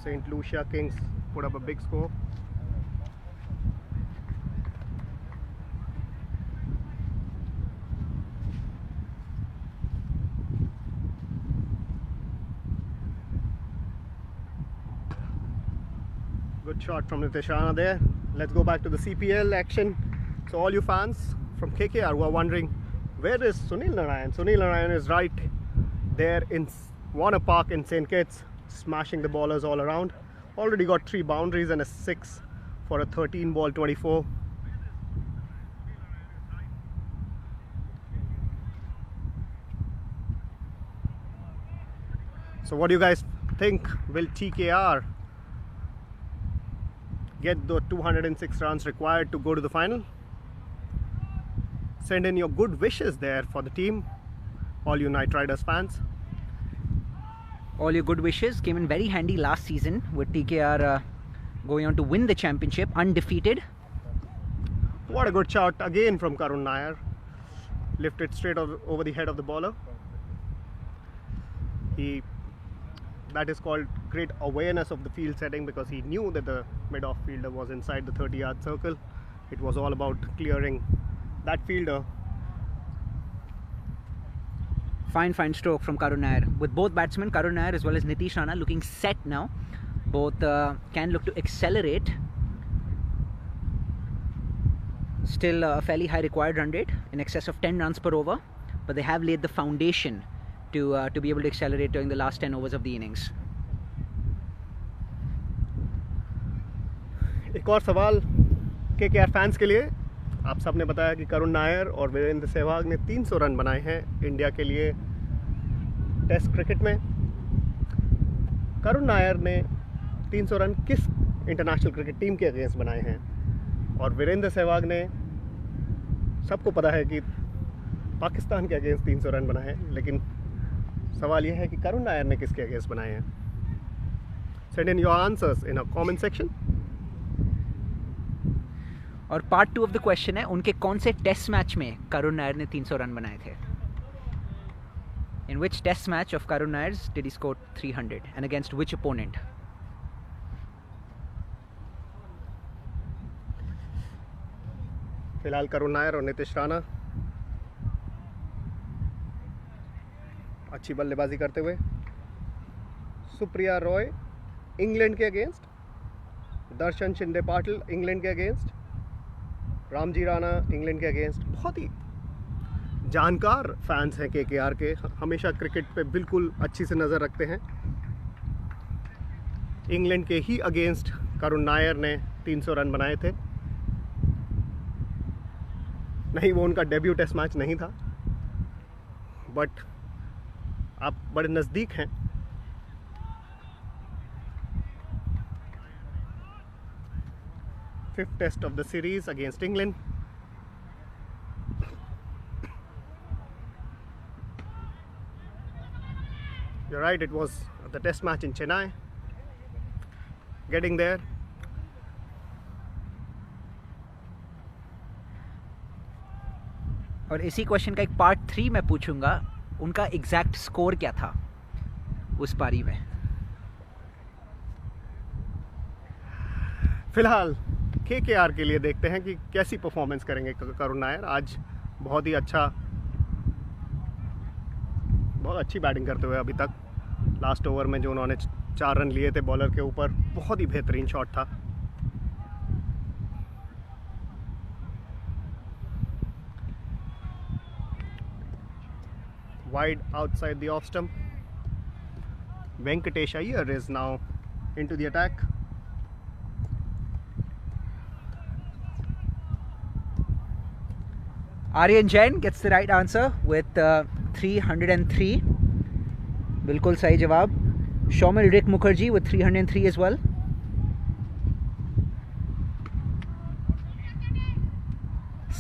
St. Lucia Kings put up a big score. Good shot from Nitish Rana there. Let's go back to the CPL action. So all you fans from KKR who are wondering where is Sunil Narayan? Sunil Narayan is right there in Warner Park in St. Kitts, smashing the ballers all around. Already got 3 boundaries and a 6 for a 13 ball 24. So what do you guys think? Will TKR get the 206 runs required to go to the final? Send in your good wishes there for the team, all you Knight Riders fans. All your good wishes came in very handy last season with TKR going on to win the championship undefeated. What a good shot again from Karun Nair. Lifted straight over the head of the bowler. That is called great awareness of the field setting, because he knew that the mid-off fielder was inside the 30-yard circle. It was all about clearing that fielder. Fine stroke from Karun Nair. With both batsmen, Karun Nair as well as Nitish Rana, looking set now. Both can look to accelerate. Still a fairly high required run rate, in excess of 10 runs per over. But they have laid the foundation to be able to accelerate during the last 10 overs of the innings. एक और सवाल KKR fans के लिए. आप सब ने बताया कि करुण नायर और वीरेंद्र सहवाग ने 300 रन बनाए हैं इंडिया के लिए टेस्ट क्रिकेट में. करुण नायर ने 300 रन किस इंटरनेशनल क्रिकेट टीम के अगेंस्ट बनाए हैं? और वीरेंद्र सहवाग ने, सबको पता है कि पाकिस्तान के अगेंस्ट 300 रन बनाए हैं, लेकिन सवाल यह है कि करुण नायर ने किसके अगेंस्ट बनाए हैं? Send in your answers in a comment section. और पार्ट 2 ऑफ द क्वेश्चन है, उनके कौन से टेस्ट मैच में करुण नायर ने 300 रन बनाए थे? In which test match of Karun Nair did he score 300 and against which opponent? फिलहाल करुण नायर और नीतीश राणा अच्छी बल्लेबाजी करते हुए. सुप्रिया रॉय इंग्लैंड के अगेंस्ट, दर्शन शिंदे पाटिल इंग्लैंड के अगेंस्ट, रामजी राणा इंग्लैंड के अगेंस्ट. बहुत ही जानकार फैंस हैं KKR के, हमेशा क्रिकेट पे बिल्कुल अच्छी से नज़र रखते हैं. इंग्लैंड के ही अगेंस्ट करुण नायर ने 300 रन बनाए थे. नहीं, वो उनका डेब्यू टेस्ट मैच नहीं था, बट आप बड़े नज़दीक हैं. Fifth test of the series against England. You're right, it was the test match in Chennai. Getting there. और इसी क्वेश्चन का एक पार्ट 3 मैं पूछूंगा, उनका एग्जैक्ट स्कोर क्या था उस पारी में? फिलहाल KKR के लिए देखते हैं कि कैसी परफॉर्मेंस करेंगे करुण नायर. आज बहुत अच्छी बैटिंग करते हुए अभी तक. लास्ट ओवर में जो उन्होंने 4 रन लिए थे बॉलर के ऊपर, बहुत ही बेहतरीन शॉट था. Wide outside the off stump. Venkatesh Iyer is now into the attack. Aryan Jain gets the right answer with 303. बिल्कुल सही जवाब. Shomil Rick Mukherjee with 303 as well.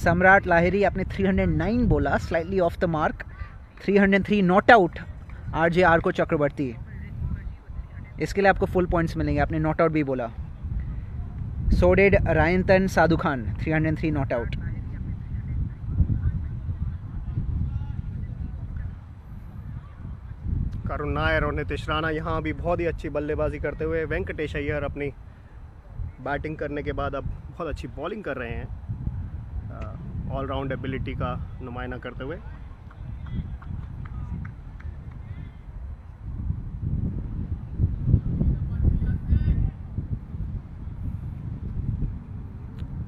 सम्राट लाहिरी आपने 309 बोला, slightly off the mark. 303 not out RJ Arko Chakraborty. इसके लिए आपको full points मिलेंगे, आपने नॉट आउट भी बोला. So did Ryantan Sadhu Khan, 303 not out. Karun Nair और नीतीश राणा यहाँ भी बहुत ही अच्छी बल्लेबाजी करते हुए. वेंकटेश अय्यर अपनी बैटिंग करने के बाद अब बहुत अच्छी बॉलिंग कर रहे हैं, ऑलराउंड एबिलिटी का नुमाइना करते हुए.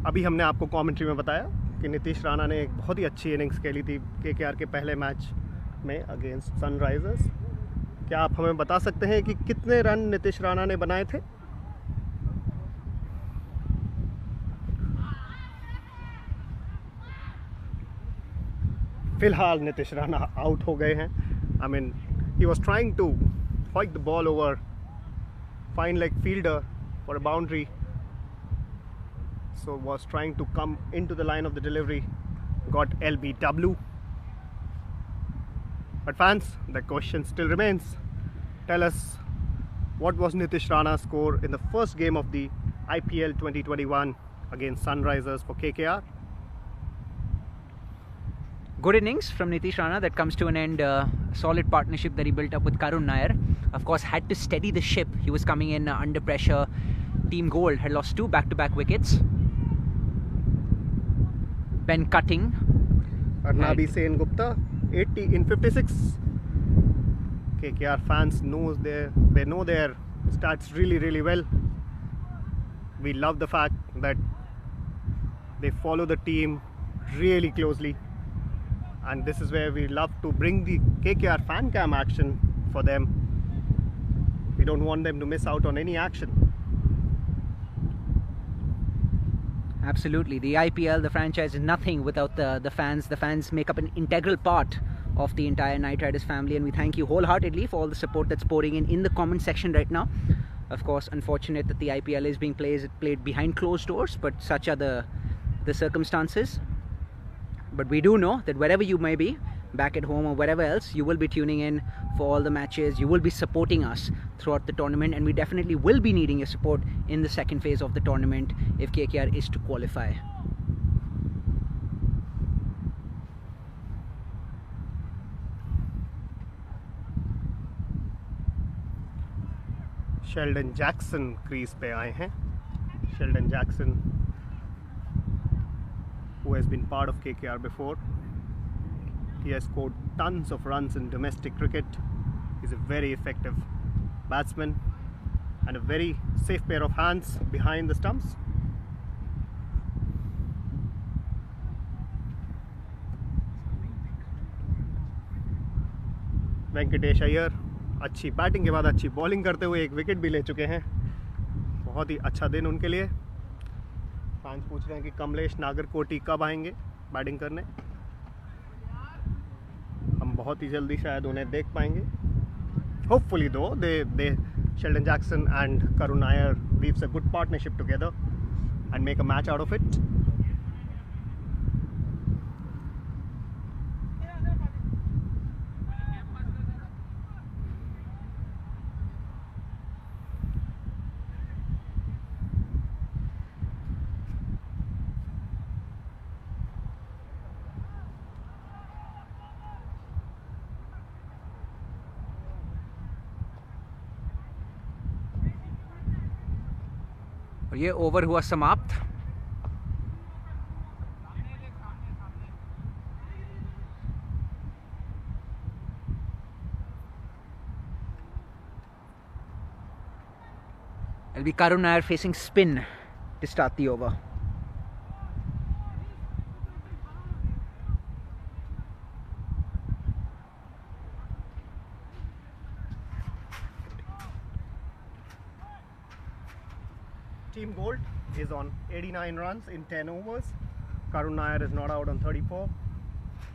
अभी हमने आपको कमेंट्री में बताया कि नीतीश राणा ने एक बहुत ही अच्छी इनिंग्स खेली थी केकेआर के पहले मैच में अगेंस्ट सनराइजर्स. क्या आप हमें बता सकते हैं कि कितने रन नीतीश राणा ने बनाए थे? फिलहाल नीतीश राणा आउट हो गए हैं. I mean he was trying to hoik the ball over fine leg fielder for a boundary, so was trying to come into the line of the delivery, got LBW. But fans, the question still remains. Tell us, what was Nitish Rana's score in the first game of the IPL 2021 against Sunrisers for KKR? Good innings from Nitish Rana that comes to an end. Solid partnership that he built up with Karun Nair. Of course, had to steady the ship. He was coming in under pressure. Team Gold had lost 2 back-to-back wickets. Ben Cutting. Arnabi Sen Gupta, 80 in 56. KKR fans they know their stats really well. We love the fact that they follow the team really closely, and this is where we love to bring the KKR fan cam action for them. We don't want them to miss out on any action. Absolutely. The IPL, the franchise is nothing without the fans. The fans make up an integral part of the entire Knight Riders family, and we thank you wholeheartedly for all the support that's pouring in the comment section right now. Of course, unfortunate that the IPL is being played behind closed doors, but such are the circumstances. But we do know that wherever you may be, back at home or wherever else, you will be tuning in for all the matches. You will be supporting us throughout the tournament, and we definitely will be needing your support in the second phase of the tournament if KKR is to qualify. Sheldon Jackson crease पे आए हैं. Sheldon Jackson, who has been part of KKR before. He has scored tons of runs in domestic cricket. He's a very effective batsman and a very safe pair of hands behind the stumps. Venkatesh Iyer अच्छी batting के बाद अच्छी bowling करते हुए एक wicket भी ले चुके हैं. बहुत ही अच्छा दिन उनके लिए. फैंस पूछ रहे हैं कि कमलेश नागरकोटी कब आएंगे बैटिंग करने. हम बहुत ही जल्दी शायद उन्हें देख पाएंगे. होपफुली दो दे Sheldon Jackson and Karun Nair weaves a good partnership together and make a match out of it. और ये ओवर हुआ समाप्त. It'll be Karun Nair facing spin to start the over. Team Gold is on 89 runs in 10 overs. Karun Nair is not out on 34.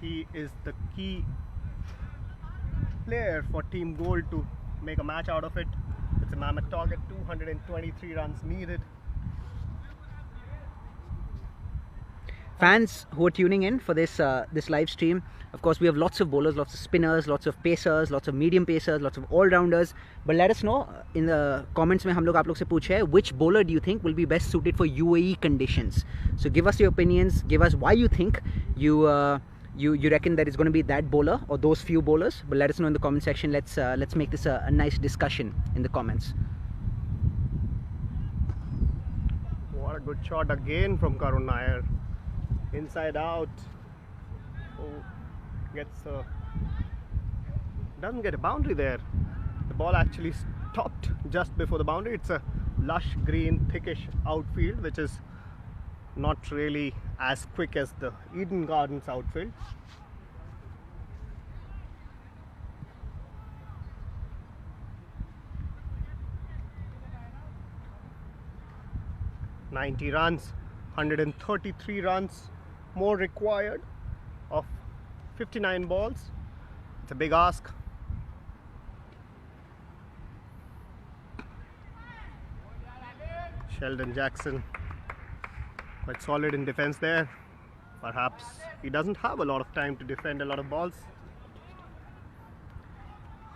He is the key player for Team Gold to make a match out of it. It's a mammoth target, 223 runs needed. fans who are tuning in for this this live stream, of course we have lots of bowlers, lots of spinners, lots of pacers, lots of medium pacers, lots of all-rounders. But let us know in the comments में हम लोग आप लोग से पूछे हैं, which bowler do you think will be best suited for UAE conditions? So give us your opinions, give us why you think you reckon that it's going to be that bowler or those few bowlers. But let us know in the comment section. Let's make this a nice discussion in the comments. What a good shot again from Karun Nair. Inside out. Oh, doesn't get a boundary there. The ball actually stopped just before the boundary. It's a lush green thickish outfield, which is not really as quick as the Eden Gardens outfield. $90 runs, 133 runs more required of 59 balls. It's a big ask. Sheldon Jackson quite solid in defense there. Perhaps he doesn't have a lot of time to defend a lot of balls.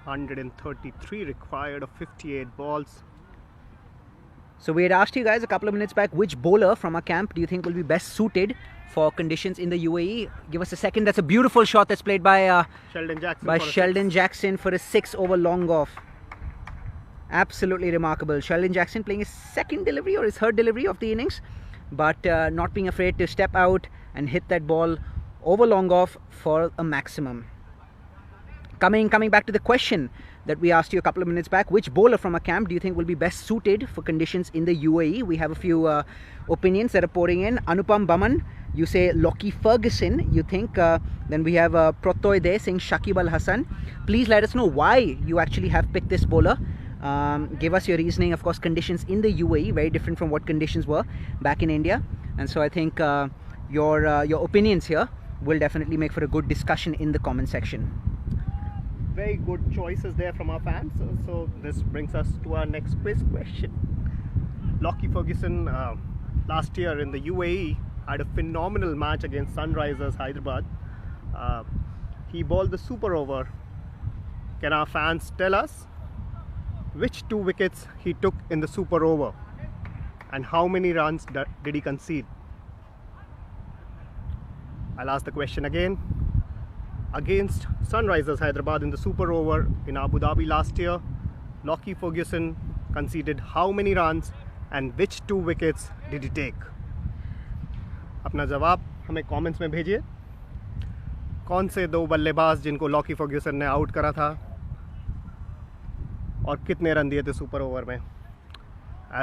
133 required of 58 balls. So we had asked you guys a couple of minutes back, which bowler from our camp do you think will be best suited for conditions in the UAE? Give us a second. That's a beautiful shot that's played by Sheldon Jackson for a 6-over long off. Absolutely remarkable. Sheldon Jackson playing his second delivery or his third delivery of the innings, but not being afraid to step out and hit that ball over long off for a maximum. Coming back to the question that we asked you a couple of minutes back, which bowler from our camp do you think will be best suited for conditions in the UAE? We have a few opinions that are pouring in. Anupam Baman, you say Lockie Ferguson, you think. Then we have Protoy there saying Shakib Al Hasan. Please let us know why you actually have picked this bowler. Give us your reasoning. Of course, conditions in the UAE very different from what conditions were back in India, and so I think your opinions here will definitely make for a good discussion in the comment section. Very good choices there from our fans. So this brings us to our next quiz question. Lockie Ferguson last year in the UAE had a phenomenal match against Sunrisers Hyderabad. He bowled the super over. Can our fans tell us which 2 wickets he took in the super over and how many runs did he concede? I'll ask the question again. Against Sunrisers Hyderabad in the super over in Abu Dhabi last year, Lockie Ferguson conceded how many runs and which 2 wickets did he take? अपना जवाब हमें comments में भेजिए. कौन से 2 बल्लेबाज जिनको Lockie Ferguson ने आउट करा था और कितने रन दिए थे सुपर ओवर में?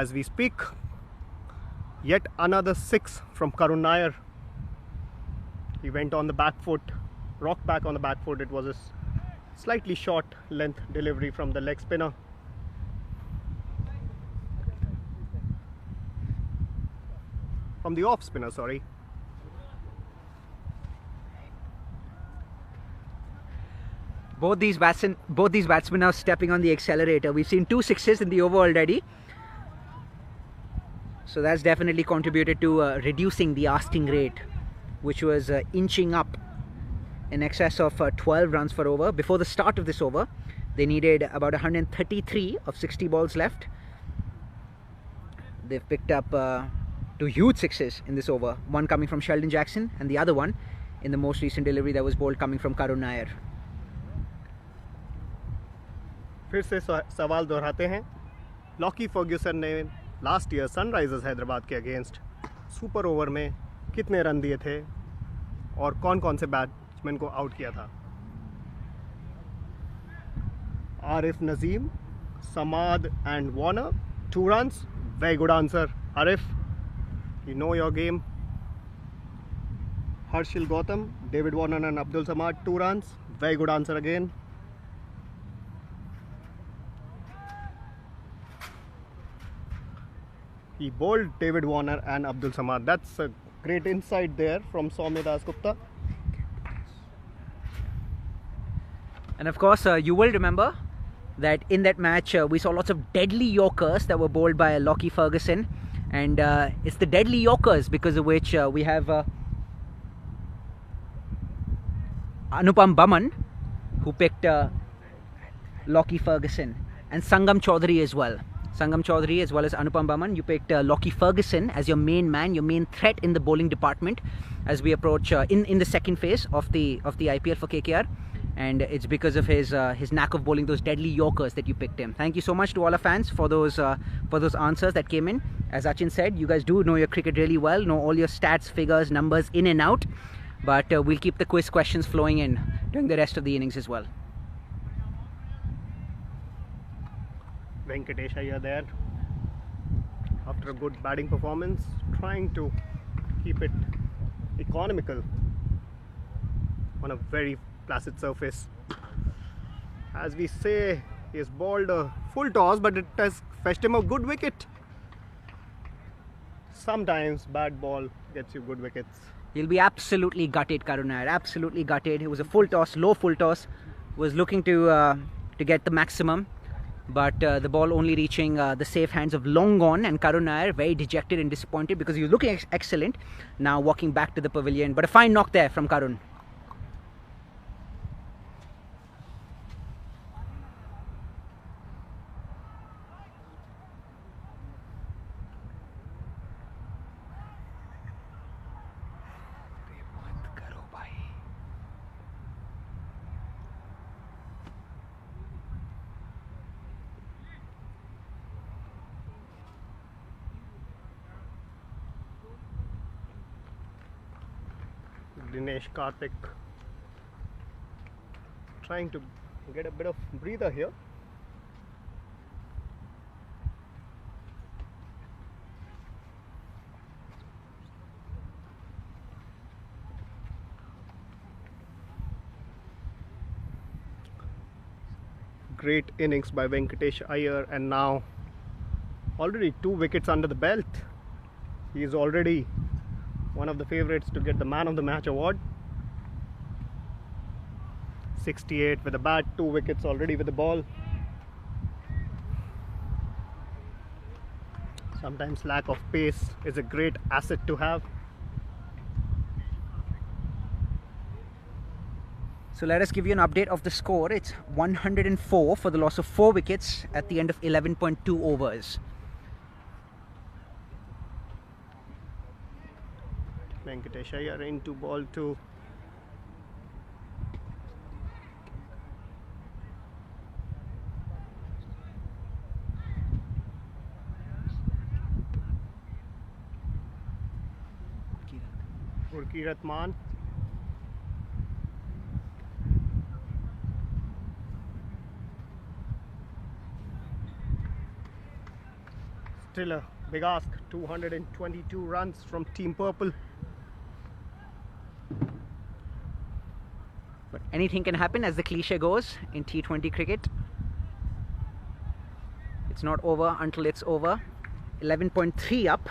As we speak, yet another 6 from Karun Nair. He went on the back foot, rocked back on the back foot. It was a slightly short length delivery from the leg spinner. From the off spinner, sorry. Both these batsmen are stepping on the accelerator. We've seen 2 sixes in the over already. So that's definitely contributed to reducing the asking rate, which was inching up in excess of 12 runs per over. Before the start of this over, they needed about 133 of 60 balls left. They've picked up 2 huge sixes in this over. One coming from Sheldon Jackson and the other one in the most recent delivery that was bowled coming from Karun Nair. फिर से सवाल दोहराते हैं. Lockie Ferguson ने last year Sunrisers Hyderabad के against super over में कितने run दिए थे और कौन कौन से बैट्समैन को आउट किया था? आरिफ नजीम, समाद and Warner, 2 runs. Very good answer, Arif. You know your game. Harshil Gautam, David Warner and Abdul Samad, 2 runs. Very good answer again. He bowled David Warner and Abdul Samad. That's a great insight there from Soumya Dasgupta. And of course, you will remember that in that match we saw lots of deadly Yorkers that were bowled by Lockie Ferguson, and it's the deadly Yorkers because of which we have Anupam Baman, who picked Lockie Ferguson, and Sangam Chaudhary as well. Sangam Chaudhary as well as Anupam Baman, you picked Lockie Ferguson as your main man, your main threat in the bowling department as we approach in the second phase of the IPL for KKR. And it's because of his knack of bowling those deadly Yorkers that you picked him. Thank you so much to all our fans for those answers that came in. As Achin said, you guys do know your cricket really well, know all your stats, figures, numbers in and out. But we'll keep the quiz questions flowing in during the rest of the innings as well. Venkatesh Iyer there, after a good batting performance, trying to keep it economical on a very placid surface. As we say, he has bowled a full toss, but it has fetched him a good wicket. Sometimes bad ball gets you good wickets. He'll be absolutely gutted, Karun Nair, absolutely gutted. It was a full toss, low full toss, was looking to get the maximum, but the ball only reaching the safe hands of long gone, and Karun Nair very dejected and disappointed because he was looking excellent. Now walking back to the pavilion, but a fine knock there from Karun. Dinesh Karthik trying to get a bit of breather here. Great innings by Venkatesh Iyer, and now already 2 wickets under the belt. He is already one of the favourites to get the Man of the Match award. 68 with the bat, 2 wickets already with the ball. Sometimes lack of pace is a great asset to have. So let us give you an update of the score. It's 104 for the loss of 4 wickets at the end of 11.2 overs. Venkatesh Iyer into ball 2. Urki Ratman. Still a big ask, 222 runs from Team Purple. But anything can happen, as the cliche goes in T20 cricket. It's not over until it's over. 11.3 up.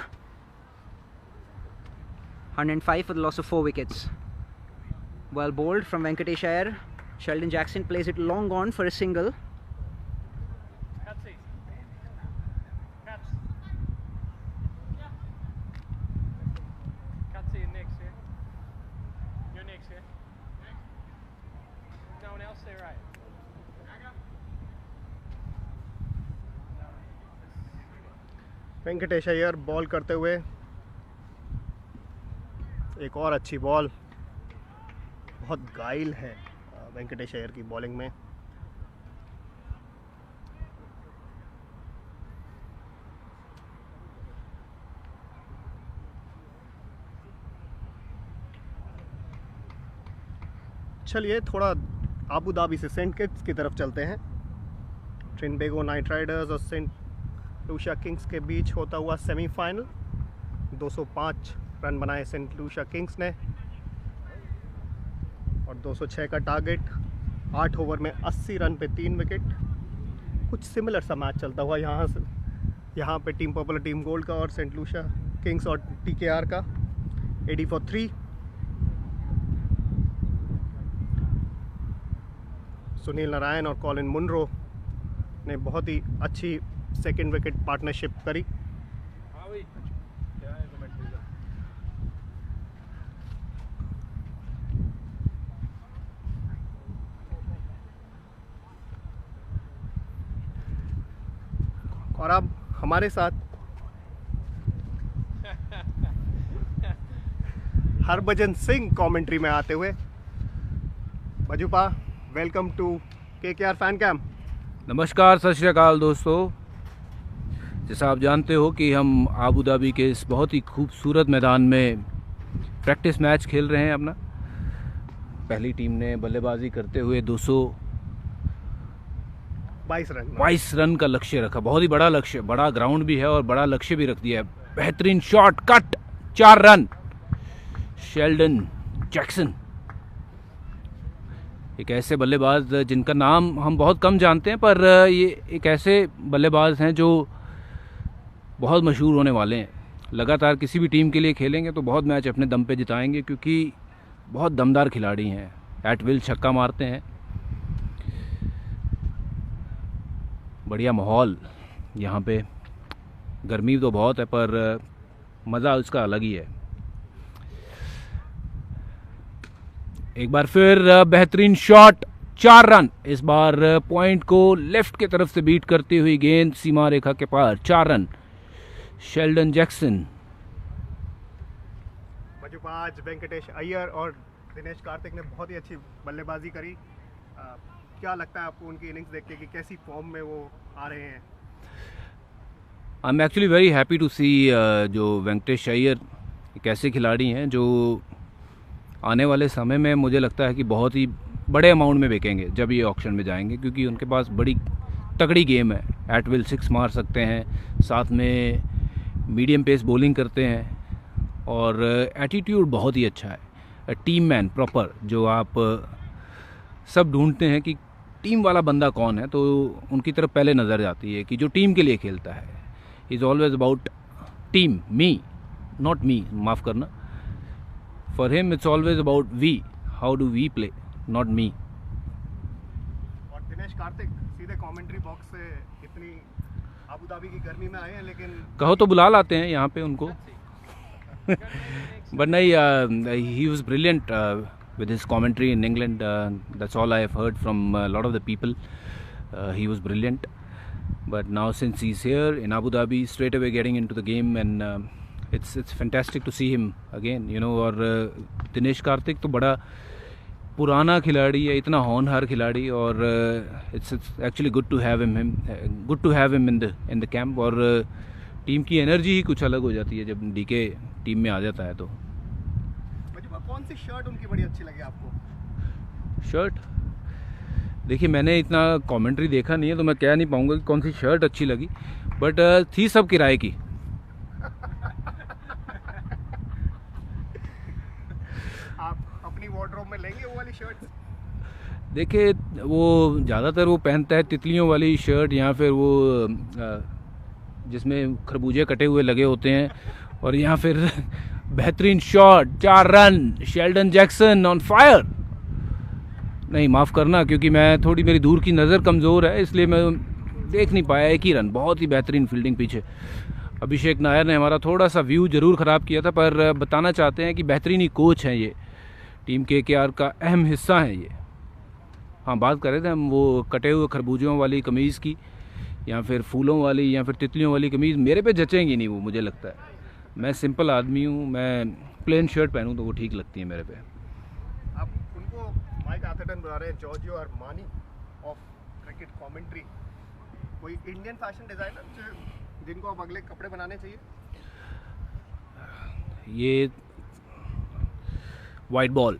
105 for the loss of 4 wickets. Well bowled from Venkatesh Iyer. Sheldon Jackson plays it long on for a single. Venkatesh Iyer ball करते हुए, एक और अच्छी ball, बहुत गाइल है वेंकटेश अय्यर की bowling में। चलिए थोड़ा आबू धाबी से सेंट किट्स की तरफ चलते हैं। ट्रिनबेगो नाइट राइडर्स और सेंट लूसिया किंग्स के बीच होता हुआ सेमीफाइनल। 205 रन बनाए सेंट लूसिया किंग्स ने और 206 का टारगेट। 8 ओवर में 80 रन पे 3 विकेट। कुछ सिमिलर सा मैच चलता हुआ यहाँ पे टीम पर्पल टीम गोल्ड का और सेंट लूसिया किंग्स और TKR का 80 for 3। सुनील नारायण और कॉलिन मुनरो ने बहुत ही अच्छी सेकंड विकेट पार्टनरशिप करी। और अब हमारे साथ हरभजन सिंह कमेंट्री में आते हुए। बजूपा, welcome to KKR fan camp. नमस्कार, सत श्री अकाल दोस्तों। जैसा आप जानते हो कि हम आबू धाबी के इस बहुत ही खूबसूरत मैदान में प्रैक्टिस मैच खेल रहे हैं अपना। पहली टीम ने बल्लेबाजी करते हुए 222 रन का लक्ष्य रखा। बहुत ही बड़ा लक्ष्य, बड़ा ग्राउंड भी है और बड़ा लक्ष्य भी रख दिया है। बेहतरीन shot, cut, 4 run. Sheldon Jackson एक ऐसे बल्लेबाज जिनका नाम हम बहुत कम जानते हैं, पर ये एक ऐसे बल्लेबाज हैं जो बहुत मशहूर होने वाले हैं। लगातार किसी भी टीम के लिए खेलेंगे तो बहुत मैच अपने दम पे जिताएंगे, क्योंकि बहुत दमदार खिलाड़ी हैं। एट विल छक्का मारते हैं। बढ़िया माहौल यहाँ पे। गर्मी तो बहुत है पर मज़ा उसका अलग ही है। एक बार फिर बेहतरीन शॉट, 4 रन। इस बार पॉइंट को लेफ्ट की तरफ से बीट करती हुई गेंद सीमा रेखा के पार, 4 रन। Sheldon Jackson. आज वेंकटेश अय्यर और दिनेश कार्तिक ने बहुत ही अच्छी बल्लेबाजी करी। क्या लगता है आपको उनकी इनिंग्स देख के कि कैसी फॉर्म में वो आ रहे हैं? I am actually very happy to see जो वेंकटेश अय्यर एक ऐसे खिलाड़ी हैं जो आने वाले समय में मुझे लगता है कि बहुत ही बड़े अमाउंट में बिकेंगे जब ये ऑक्शन में जाएंगे, क्योंकि उनके पास बड़ी तगड़ी गेम है। एट विल 6 मार सकते हैं, साथ में मीडियम पेस बॉलिंग करते हैं और एटीट्यूड बहुत ही अच्छा है। टीम मैन प्रॉपर, जो आप सब ढूंढते हैं कि टीम वाला बंदा कौन है, तो उनकी तरफ पहले नज़र जाती है कि जो टीम के लिए खेलता है। Is always about team, me, not me, माफ़ करना। For him, it's always about we. How do we play, not me. और दिनेश कार्तिक सीधे कमेंट्री बॉक्स से इतनी आबू धाबी की गर्मी में आए हैं, लेकिन कहो तो बुला लाते हैं यहाँ पे उनको। But नहीं, he was brilliant with his commentary in England. That's all I have heard from a lot of the people. He was brilliant. But now since he's here in Abu Dhabi, straight away getting into the game, and it's fantastic to see him again, you know. और दिनेश कार्तिक तो बड़ा पुराना खिलाड़ी है, इतना होनहार खिलाड़ी, और it's actually good to have him in the camp. और टीम की एनर्जी ही कुछ अलग हो जाती है जब डीके टीम में आ जाता है। तो कौन सी शर्ट उनकी बड़ी अच्छी लगी आपको? शर्ट देखिए, मैंने इतना कमेंट्री देखा नहीं है तो मैं कह नहीं पाऊंगा कि कौन सी शर्ट अच्छी लगी, बट थी सब किराए की। आप अपनी वार्डरोब में लेंगे वो वाली शर्ट? देखिए, वो ज़्यादातर वो पहनता है तितलियों वाली शर्ट, या फिर वो जिसमें खरबूजे कटे हुए लगे होते हैं। और यहाँ फिर बेहतरीन shot, 4 run. Sheldon Jackson on fire. नहीं, माफ़ करना, क्योंकि मेरी दूर की नज़र कमज़ोर है, इसलिए मैं देख नहीं पाया। 1 ही रन। बहुत ही बेहतरीन फील्डिंग पीछे। अभिषेक नायर ने हमारा थोड़ा सा व्यू ज़रूर ख़राब किया था, पर बताना चाहते हैं कि बेहतरीन ही कोच हैं ये। टीम KKR का अहम हिस्सा है ये। हाँ, बात कर रहे थे हम वो कटे हुए खरबूजों वाली कमीज़ की, या फिर फूलों वाली, या फिर तितलियों वाली कमीज़ मेरे पे जचेंगी नहीं वो, मुझे लगता है। मैं सिंपल आदमी हूँ, मैं प्लेन शर्ट पहनूँ तो वो ठीक लगती है मेरे पे। आप उनको माइक आथरटन बुला रहे हैं, Giorgio Armani of cricket commentary. कोई इंडियन फैशन डिज़ाइनर जिनको आप अगले कपड़े बनाने चाहिए? ये वाइट बॉल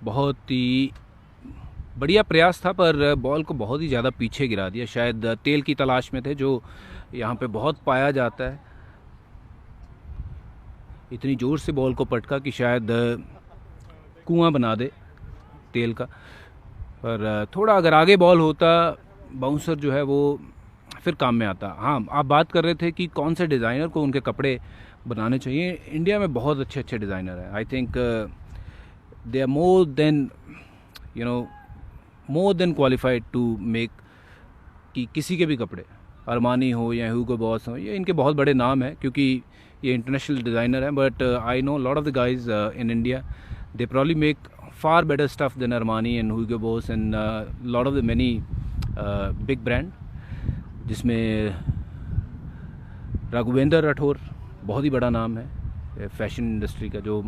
बहुत ही बढ़िया प्रयास था, पर बॉल को बहुत ही ज़्यादा पीछे गिरा दिया। शायद तेल की तलाश में थे, जो यहाँ पे बहुत पाया जाता है। इतनी ज़ोर से बॉल को पटका कि शायद कुआं बना दे तेल का। पर थोड़ा अगर आगे बॉल होता, बाउंसर जो है वो फिर काम में आता। हाँ, आप बात कर रहे थे कि कौन से डिज़ाइनर को उनके कपड़े बनाने चाहिए। इंडिया में बहुत अच्छे अच्छे डिज़ाइनर हैं। I think they are more than qualified to make कि किसी के भी कपड़े, अरमानी हो या ह्यूगो बॉस हो, ये इनके बहुत बड़े नाम हैं क्योंकि ये इंटरनेशनल डिज़ाइनर हैं। But I know lot of the guys in India, they probably make far better stuff than Armani and Hugo Boss and lot of the many big brand. जिसमें राघवेंद्र राठौर बहुत ही बड़ा नाम है फैशन इंडस्ट्री का, जो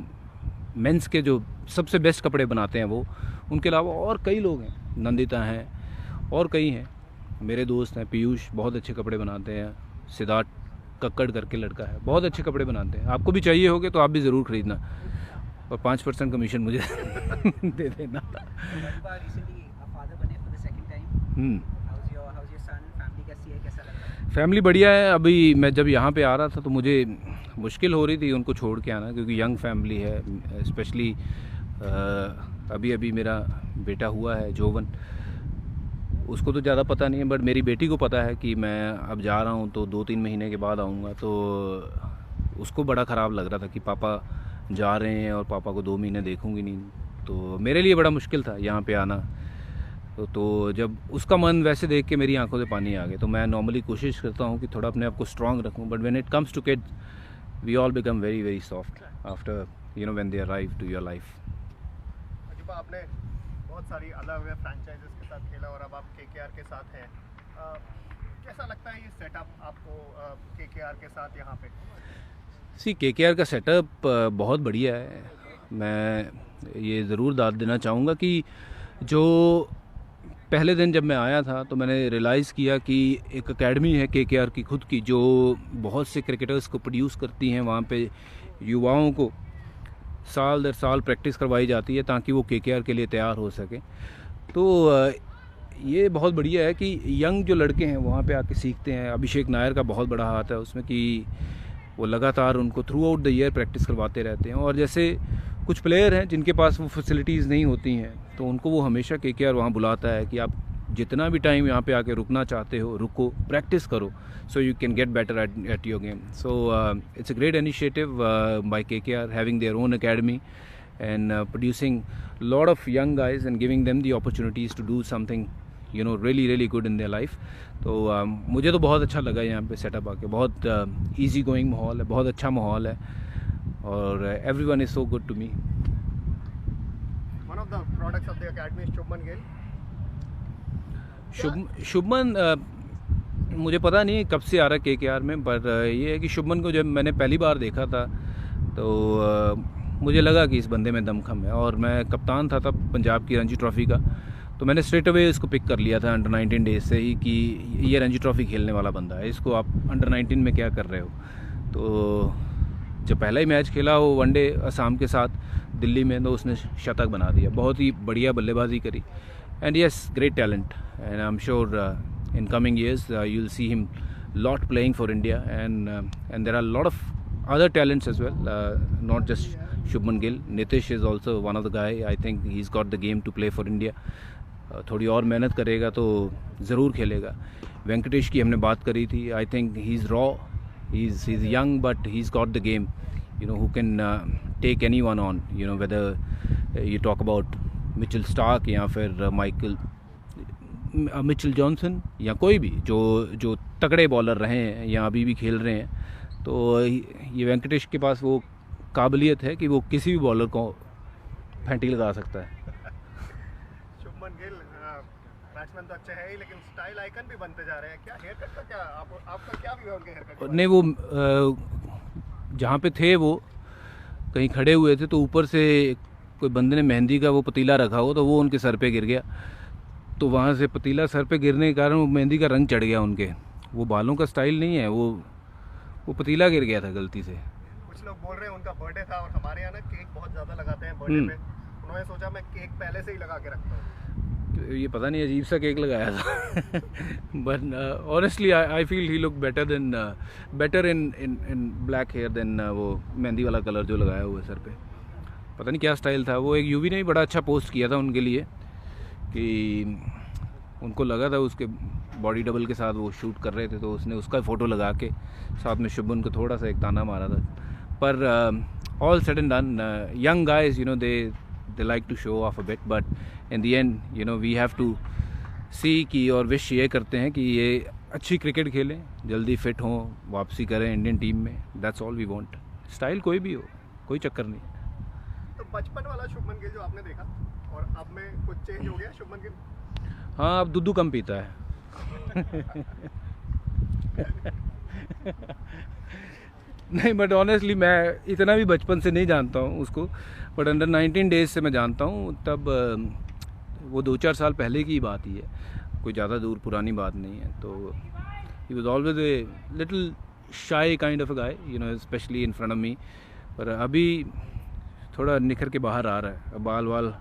mains के जो सबसे बेस्ट कपड़े बनाते हैं वो। उनके अलावा और कई लोग हैं, नंदिता हैं और कई हैं, मेरे दोस्त हैं। पीयूष बहुत अच्छे कपड़े बनाते हैं, सिद्धार्थ कक्कड़ करके लड़का है, बहुत अच्छे कपड़े बनाते हैं। आपको भी चाहिए होगे तो आप भी ज़रूर ख़रीदना, और 5% कमीशन मुझे दे देना। फैमिली बढ़िया है। अभी मैं जब यहाँ पे आ रहा था तो मुझे मुश्किल हो रही थी उनको छोड़ के आना, क्योंकि यंग फैमिली है। स्पेशली अभी अभी मेरा बेटा हुआ है जोवन, उसको तो ज़्यादा पता नहीं है, बट मेरी बेटी को पता है कि मैं अब जा रहा हूँ, तो 2-3 महीने के बाद आऊँगा। तो उसको बड़ा ख़राब लग रहा था कि पापा जा रहे हैं और पापा को 2 महीने देखूँगी नहीं। तो मेरे लिए बड़ा मुश्किल था यहाँ पे आना। तो जब उसका मन वैसे देख के मेरी आंखों से पानी आ गया। तो मैं नॉर्मली कोशिश करता हूँ कि थोड़ा अपने आप को स्ट्रांग रखूँ, but when it comes to kids we all become very very soft after when they arrive to your life. आपने बहुत सारी अलग अलग फ्रेंचाइजेस के साथ खेला और अब आप KKR के साथ हैं। कैसा लगता है ये सेटअप आपको KKR के साथ यहाँ पे? KKR का सेटअप बहुत बढ़िया है। मैं ये ज़रूर दाद देना चाहूँगा कि जो पहले दिन जब मैं आया था तो मैंने रियलाइज़ किया कि एक एकेडमी है KKR की खुद की, जो बहुत से क्रिकेटर्स को प्रोड्यूस करती हैं। वहाँ पे युवाओं को साल दर साल प्रैक्टिस करवाई जाती है ताकि वो KKR के लिए तैयार हो सकें। तो ये बहुत बढ़िया है कि यंग जो लड़के हैं वहाँ पे आके सीखते हैं। अभिषेक नायर का बहुत बड़ा हाथ है उसमें कि वो लगातार उनको through out the year practice करवाते रहते हैं। और जैसे कुछ प्लेयर हैं जिनके पास वो फैसिलिटीज़ नहीं होती हैं, तो उनको वो हमेशा KKR वहाँ बुलाता है कि आप जितना भी टाइम यहाँ पे आके रुकना चाहते हो रुको, प्रैक्टिस करो, so you can get better at your game. So it's a great initiative by KKR having their own academy and producing a lot of young guys and giving them the opportunities to do something really good in their life. तो मुझे तो बहुत अच्छा लगा यहाँ पे setup आके। बहुत easy going माहौल है, बहुत अच्छा माहौल है, और everyone is so good to me. One of the products of the academy is Shubman Gill. Shubman मुझे पता नहीं कब से आ रहा है KKR में, पर ये है कि शुभमन को जब मैंने पहली बार देखा था तो मुझे लगा कि इस बंदे में दमखम है। और मैं कप्तान था तब पंजाब की रणजी ट्रॉफ़ी का, तो मैंने स्ट्रेट अवे इसको पिक कर लिया था अंडर 19 डेज से ही कि ये रणजी ट्रॉफ़ी खेलने वाला बंदा है, इसको आप अंडर 19 में क्या कर रहे हो। तो जब पहला ही मैच खेला वो वनडे असम के साथ दिल्ली में, तो उसने शतक बना दिया। बहुत ही बढ़िया बल्लेबाजी करी। And yes, great talent, and I am sure in coming years you'll see him lot playing for India, and there are a lot of other talents as well, not just Shubman Gill. Nitish is also one of the guy. I think he's got the game to play for India. थोड़ी और मेहनत करेगा तो ज़रूर खेलेगा। वेंकटेश की हमने बात करी थी। I think he's raw, he's young, but he's got the game, who can take anyone on, whether you talk about Mitchell Stark या फिर मिचेल जॉनसन या कोई भी जो तगड़े बॉलर रहे हैं या अभी भी खेल रहे हैं। तो ये वेंकटेश के पास वो काबिलियत है कि वो किसी भी बॉलर को फैंटी लगा सकता है। शुभमन गिल बैट्समैन तो अच्छे हैं ही, लेकिन स्टाइल आइकन भी बनते जा रहे हैं। क्या हेयर कट का क्या आपका क्या व्यू है उनके हेयर कट? नहीं, वो जहाँ पे थे वो कहीं खड़े हुए थे, तो ऊपर से कोई बंदे ने मेहंदी का वो पतीला रखा हो, तो वो उनके सर पे गिर गया। तो वहाँ से पतीला सर पे गिरने के कारण वो मेहंदी का रंग चढ़ गया उनके। वो बालों का स्टाइल नहीं है, वो पतीला गिर गया था गलती से। कुछ लोग बोल रहे हैं उनका बर्थडे था, और हमारे यहाँ ना केक बहुत ज़्यादा लगाते हैं बर्थडे पे। उन्होंने सोचा मैं केक पहले से ही लगा के रखता हूँ। तो ये पता नहीं अजीब सा केक लगाया था। But honestly I feel he look better in black hair than वो मेहंदी वाला कलर जो लगाया हुआ है सर पे। पता नहीं क्या स्टाइल था। वो एक यूवी ने भी बड़ा अच्छा पोस्ट किया था उनके लिए कि उनको लगा था उसके बॉडी डबल के साथ वो शूट कर रहे थे, तो उसने उसका फ़ोटो लगा के साथ में शुभमन को थोड़ा सा एक ताना मारा था। पर all said and done, young guys they like to show off a bit, but in the end we have to see की और विश ये करते हैं कि ये अच्छी क्रिकेट खेलें, जल्दी फिट हों, वापसी करें इंडियन टीम में। That's all we want. Style कोई भी हो, कोई चक्कर नहीं। तो बचपन वाला शुभमन गिल जो आपने देखा और अब में कुछ चेंज हो गया शुभमन गिल? हाँ, अब दूध कम पीता है। नहीं, बट ऑनेस्टली मैं इतना भी बचपन से नहीं जानता हूँ उसको, बट अंडर 19 डेज से मैं जानता हूँ। तब वो 2-4 साल पहले की बात ही है, कोई ज़्यादा दूर पुरानी बात नहीं है। तो he was always a little shy kind of a guy, you know, specially in front of me. पर अभी थोड़ा निखर के बाहर आ रहा है, बाल वाल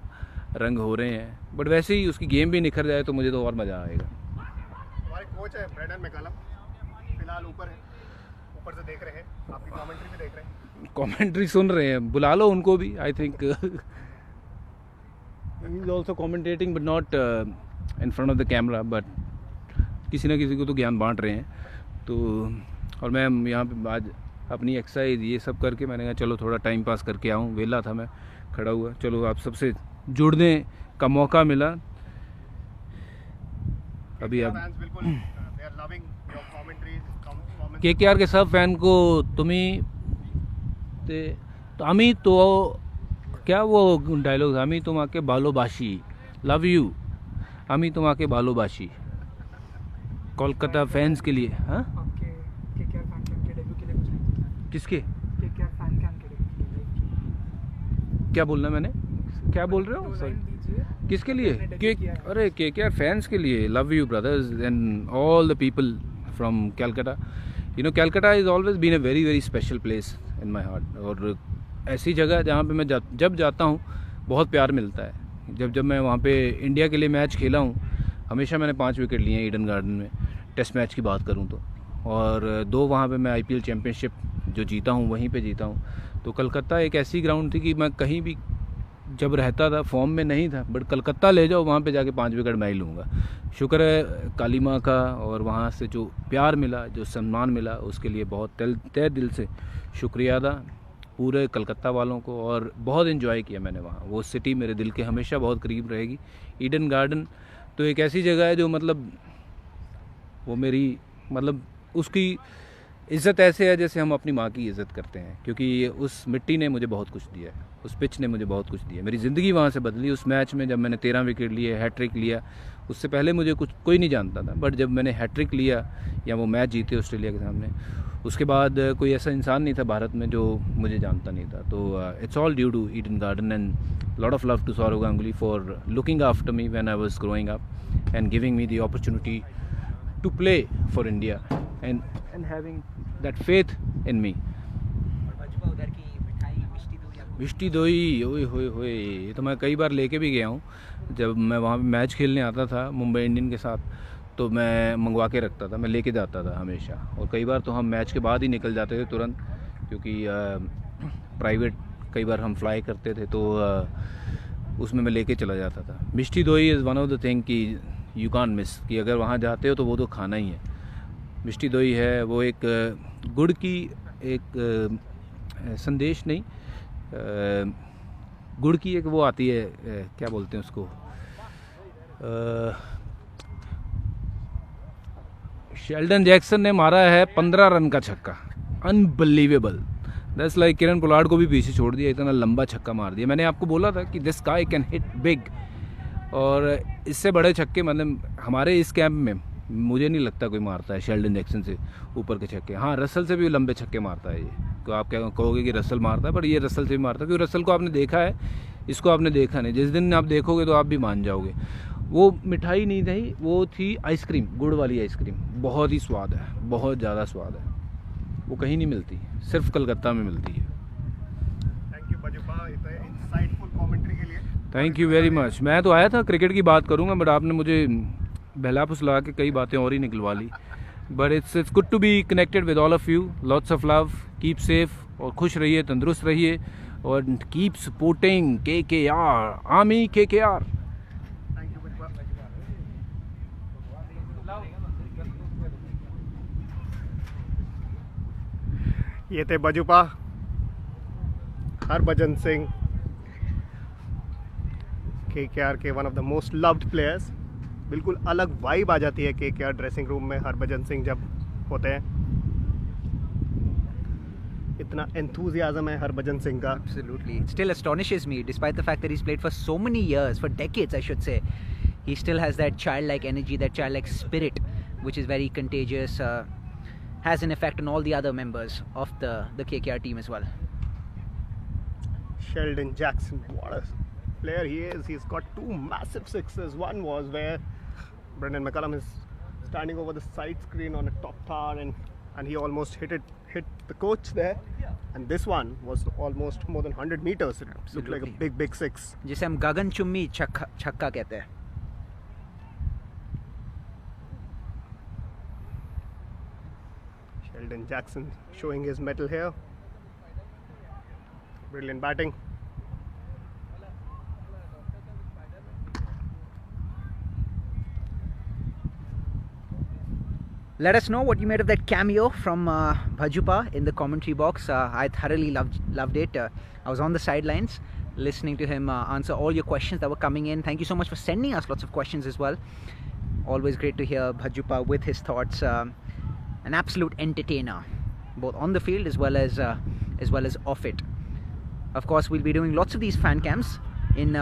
रंग हो रहे हैं, बट वैसे ही उसकी गेम भी निखर जाए तो मुझे तो और मज़ा आएगा। हमारे कोच है ब्रेंडन मैकलम, फिलहाल ऊपर है, ऊपर से देख रहे हैं, आपकी कमेंट्री भी देख रहे हैं। कमेंट्री सुन रहे हैं, बुला लो उनको भी। I think he is also commentating but not in front of the camera, but किसी ना किसी को तो ज्ञान बांट रहे हैं। तो और मैं यहाँ पे आज अपनी एक्सरसाइज ये सब करके मैंने कहा चलो थोड़ा टाइम पास करके आऊँ, वेला था मैं खड़ा हुआ, चलो आप सबसे जुड़ने का मौका मिला। अभी अब KKR के सब फैन को तुम्हें तो अमी तो क्या वो डायलॉग, अमी तुम आके बालोबाशी, लव यू अमी तुम आके बालोबाशी, कोलकाता फैंस के लिए। हाँ, KKR फैन कैंप के डेब्यू के लिए कुछ नहीं? किसके? KKR फैन कैंप के डेब्यू के लिए क्या बोलना मैंने, क्या बोल रहे हो? सॉरी, किसके लिए? अरे KKR फैंस के लिए, love you brothers and all the people from Calcutta. You know, Calcutta is always been a very very special place in my heart. और ऐसी जगह जहाँ पे मैं जब जाता हूँ बहुत प्यार मिलता है। जब मैं वहाँ पे इंडिया के लिए मैच खेला हूँ, हमेशा मैंने 5 विकेट लिए हैं ईडन गार्डन में, टेस्ट मैच की बात करूँ तो, और 2 वहाँ पे मैं IPL चैम्पियनशिप जो जीता हूँ वहीं पे जीता हूँ। तो कलकत्ता एक ऐसी ग्राउंड थी कि मैं कहीं भी जब रहता था, फॉर्म में नहीं था, बट कलकत्ता ले जाओ वहाँ पे जाके 5 विकेट मैं ही लूँगा। शुक्र है काली माँ का, और वहाँ से जो प्यार मिला, जो सम्मान मिला, उसके लिए बहुत तहे दिल से शुक्रिया अदा पूरे कलकत्ता वालों को। और बहुत इन्जॉय किया मैंने वहाँ, वो सिटी मेरे दिल के हमेशा बहुत करीब रहेगी। ईडन गार्डन तो एक ऐसी जगह है जो मतलब वो मेरी मतलब उसकी इज़्ज़त ऐसे है जैसे हम अपनी माँ की इज़्ज़त करते हैं, क्योंकि उस मिट्टी ने मुझे बहुत कुछ दिया है, उस पिच ने मुझे बहुत कुछ दिया। मेरी ज़िंदगी वहाँ से बदली उस मैच में, जब मैंने 13 विकेट लिए, हैट्रिक लिया। उससे पहले मुझे कोई नहीं जानता था, बट जब मैंने हैट्रिक लिया या वो मैच जीते ऑस्ट्रेलिया के सामने, उसके बाद कोई ऐसा इंसान नहीं था भारत में जो मुझे जानता नहीं था। तो it's all due to Eden Garden and lot of love to Sourav Ganguly for looking after me when I was growing up and giving me the opportunity to play for India and having that faith in me. उधर की मिठाई मिष्टी दोई, ओए होए होए, ये तो मैं कई बार लेके भी गया हूँ। जब मैं वहाँ पे मैच खेलने आता था मुंबई इंडियन के साथ, तो मैं मंगवा के रखता था, मैं लेके जाता था हमेशा। और कई बार तो हम मैच के बाद ही निकल जाते थे तुरंत, क्योंकि प्राइवेट कई बार हम फ्लाई करते थे, तो उसमें मैं लेके चला जाता था। मिष्टी दोई is one of the thing कि यू कांट मिस, कि अगर वहाँ जाते हो तो वो तो खाना ही है। मिष्टी दोई है वो एक गुड़ की एक संदेश नहीं, गुड़ की एक वो आती है, क्या बोलते हैं उसको, शेल्डन जैक्सन ने मारा है 15 रन का छक्का, unbelievable. That's like Kieron Pollard को भी पीछे छोड़ दिया, इतना लंबा छक्का मार दिया। मैंने आपको बोला था कि this guy can hit big, और इससे बड़े छक्के मतलब हमारे इस कैंप में मुझे नहीं लगता कोई मारता है शेल्डन जैक्सन से ऊपर के छक्के। हाँ, रसल से भी लंबे छक्के मारता है ये, तो आप क्या कहोगे कि रसल मारता है, पर ये रसल से भी मारता है, क्योंकि रसल को आपने देखा है, इसको आपने देखा नहीं। जिस दिन आप देखोगे तो आप भी मान जाओगे। वो मिठाई नहीं थी, वो थी आइसक्रीम, गुड़ वाली आइसक्रीम, बहुत ही स्वाद है, बहुत ज़्यादा स्वाद है, वो कहीं नहीं मिलती, सिर्फ कलकत्ता में मिलती है। थैंक यू बजुबा, इंसाइटफुल कमेंट्री के लिए। Thank you very much. मैं तो आया था क्रिकेट की बात करूंगा, बट आपने मुझे बहला फुसला के कई बातें और ही निकलवा ली। But it's good to be connected with all of you. Lots of love, keep safe और खुश रहिए, तंदुरुस्त रहिए, और keep supporting KKR, army KKR। Thank you बजुबा। ये थे बजुबा, हरभजन सिंह, KKR के one of the most loved players. बिल्कुल अलग वाइब आ जाती है KKR ड्रेसिंग रूम में हरभजन सिंह जब होते हैं। इतना एंथुसियाज्म है हरभजन सिंह का। Absolutely. It still astonishes me, despite the fact that he's played for so many years, for decades I should say. He still has that childlike energy, that childlike spirit, which is very contagious. has an effect on all the other members of the KKR team as well. Sheldon Jackson, what a player he is. He's got two massive sixes. One was where Brendan McCullum is standing over the side screen on a top tower and he almost hit the coach there. And this one was almost more than 100 meters. It looked like a big six. जिसे हम गगन चुम्बी छक्का कहते हैं. Sheldon Jackson showing his mettle here. Brilliant batting. Let us know what you made of that cameo from Bhajupa in the commentary box. I thoroughly loved it. I was on the sidelines listening to him answer all your questions that were coming in. Thank you so much for sending us lots of questions as well. Always great to hear Bhajupa with his thoughts. An absolute entertainer, both on the field as well as off it. Of course, we'll be doing lots of these fan cams in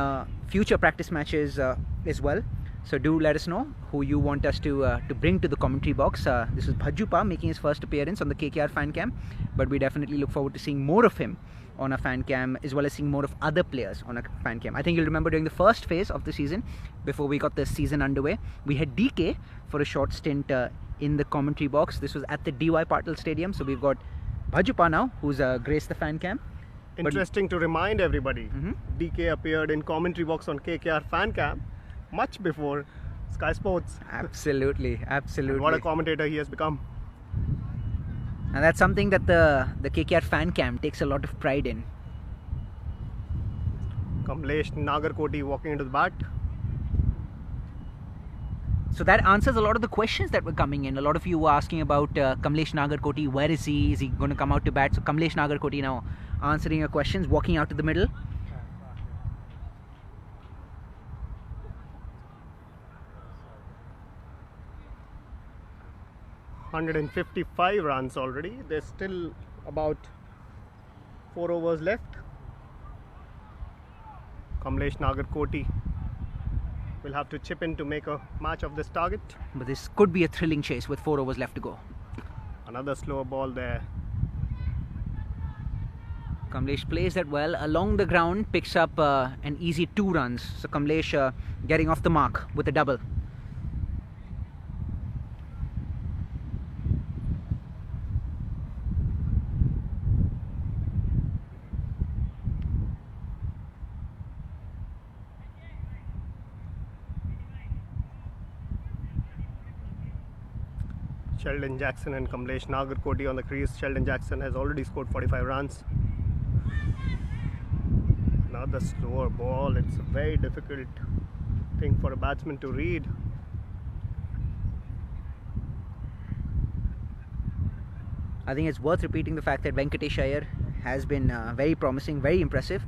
future practice matches as well. So do let us know who you want us to bring to the commentary box. This is Bhajupa making his first appearance on the KKR fan cam, but we definitely look forward to seeing more of him on a fan cam as well as seeing more of other players on a fan cam. I think you'll remember during the first phase of the season, before we got the season underway, we had DK for a short stint in the commentary box. This was at the DY Patil Stadium. So we've got Bhajupa now, who's graced the fan cam. Interesting to remind everybody, DK appeared in commentary box on KKR fan cam much before Sky Sports. Absolutely. And what a commentator he has become. And that's something that the KKR fan cam takes a lot of pride in. Kamlesh Nagarkoti walking into the bat. So that answers a lot of the questions that were coming in. A lot of you were asking about Kamlesh Nagarkoti. Where is he? Is he going to come out to bat? So Kamlesh Nagarkoti now answering your questions, walking out to the middle. $155 runs already. There's still about 4 overs left. Kamlesh Nagarkoti will have to chip in to make a match of this target. But this could be a thrilling chase with 4 overs left to go. Another slower ball there. Kamlesh plays that well along the ground, picks up an easy 2 runs. So Kamlesh getting off the mark with a double. Sheldon Jackson and Kamlesh Nagarkoti on the crease. Sheldon Jackson has already scored 45 runs. Another slower ball. It's a very difficult thing for a batsman to read. I think it's worth repeating the fact that Venkatesh Iyer has been very promising, very impressive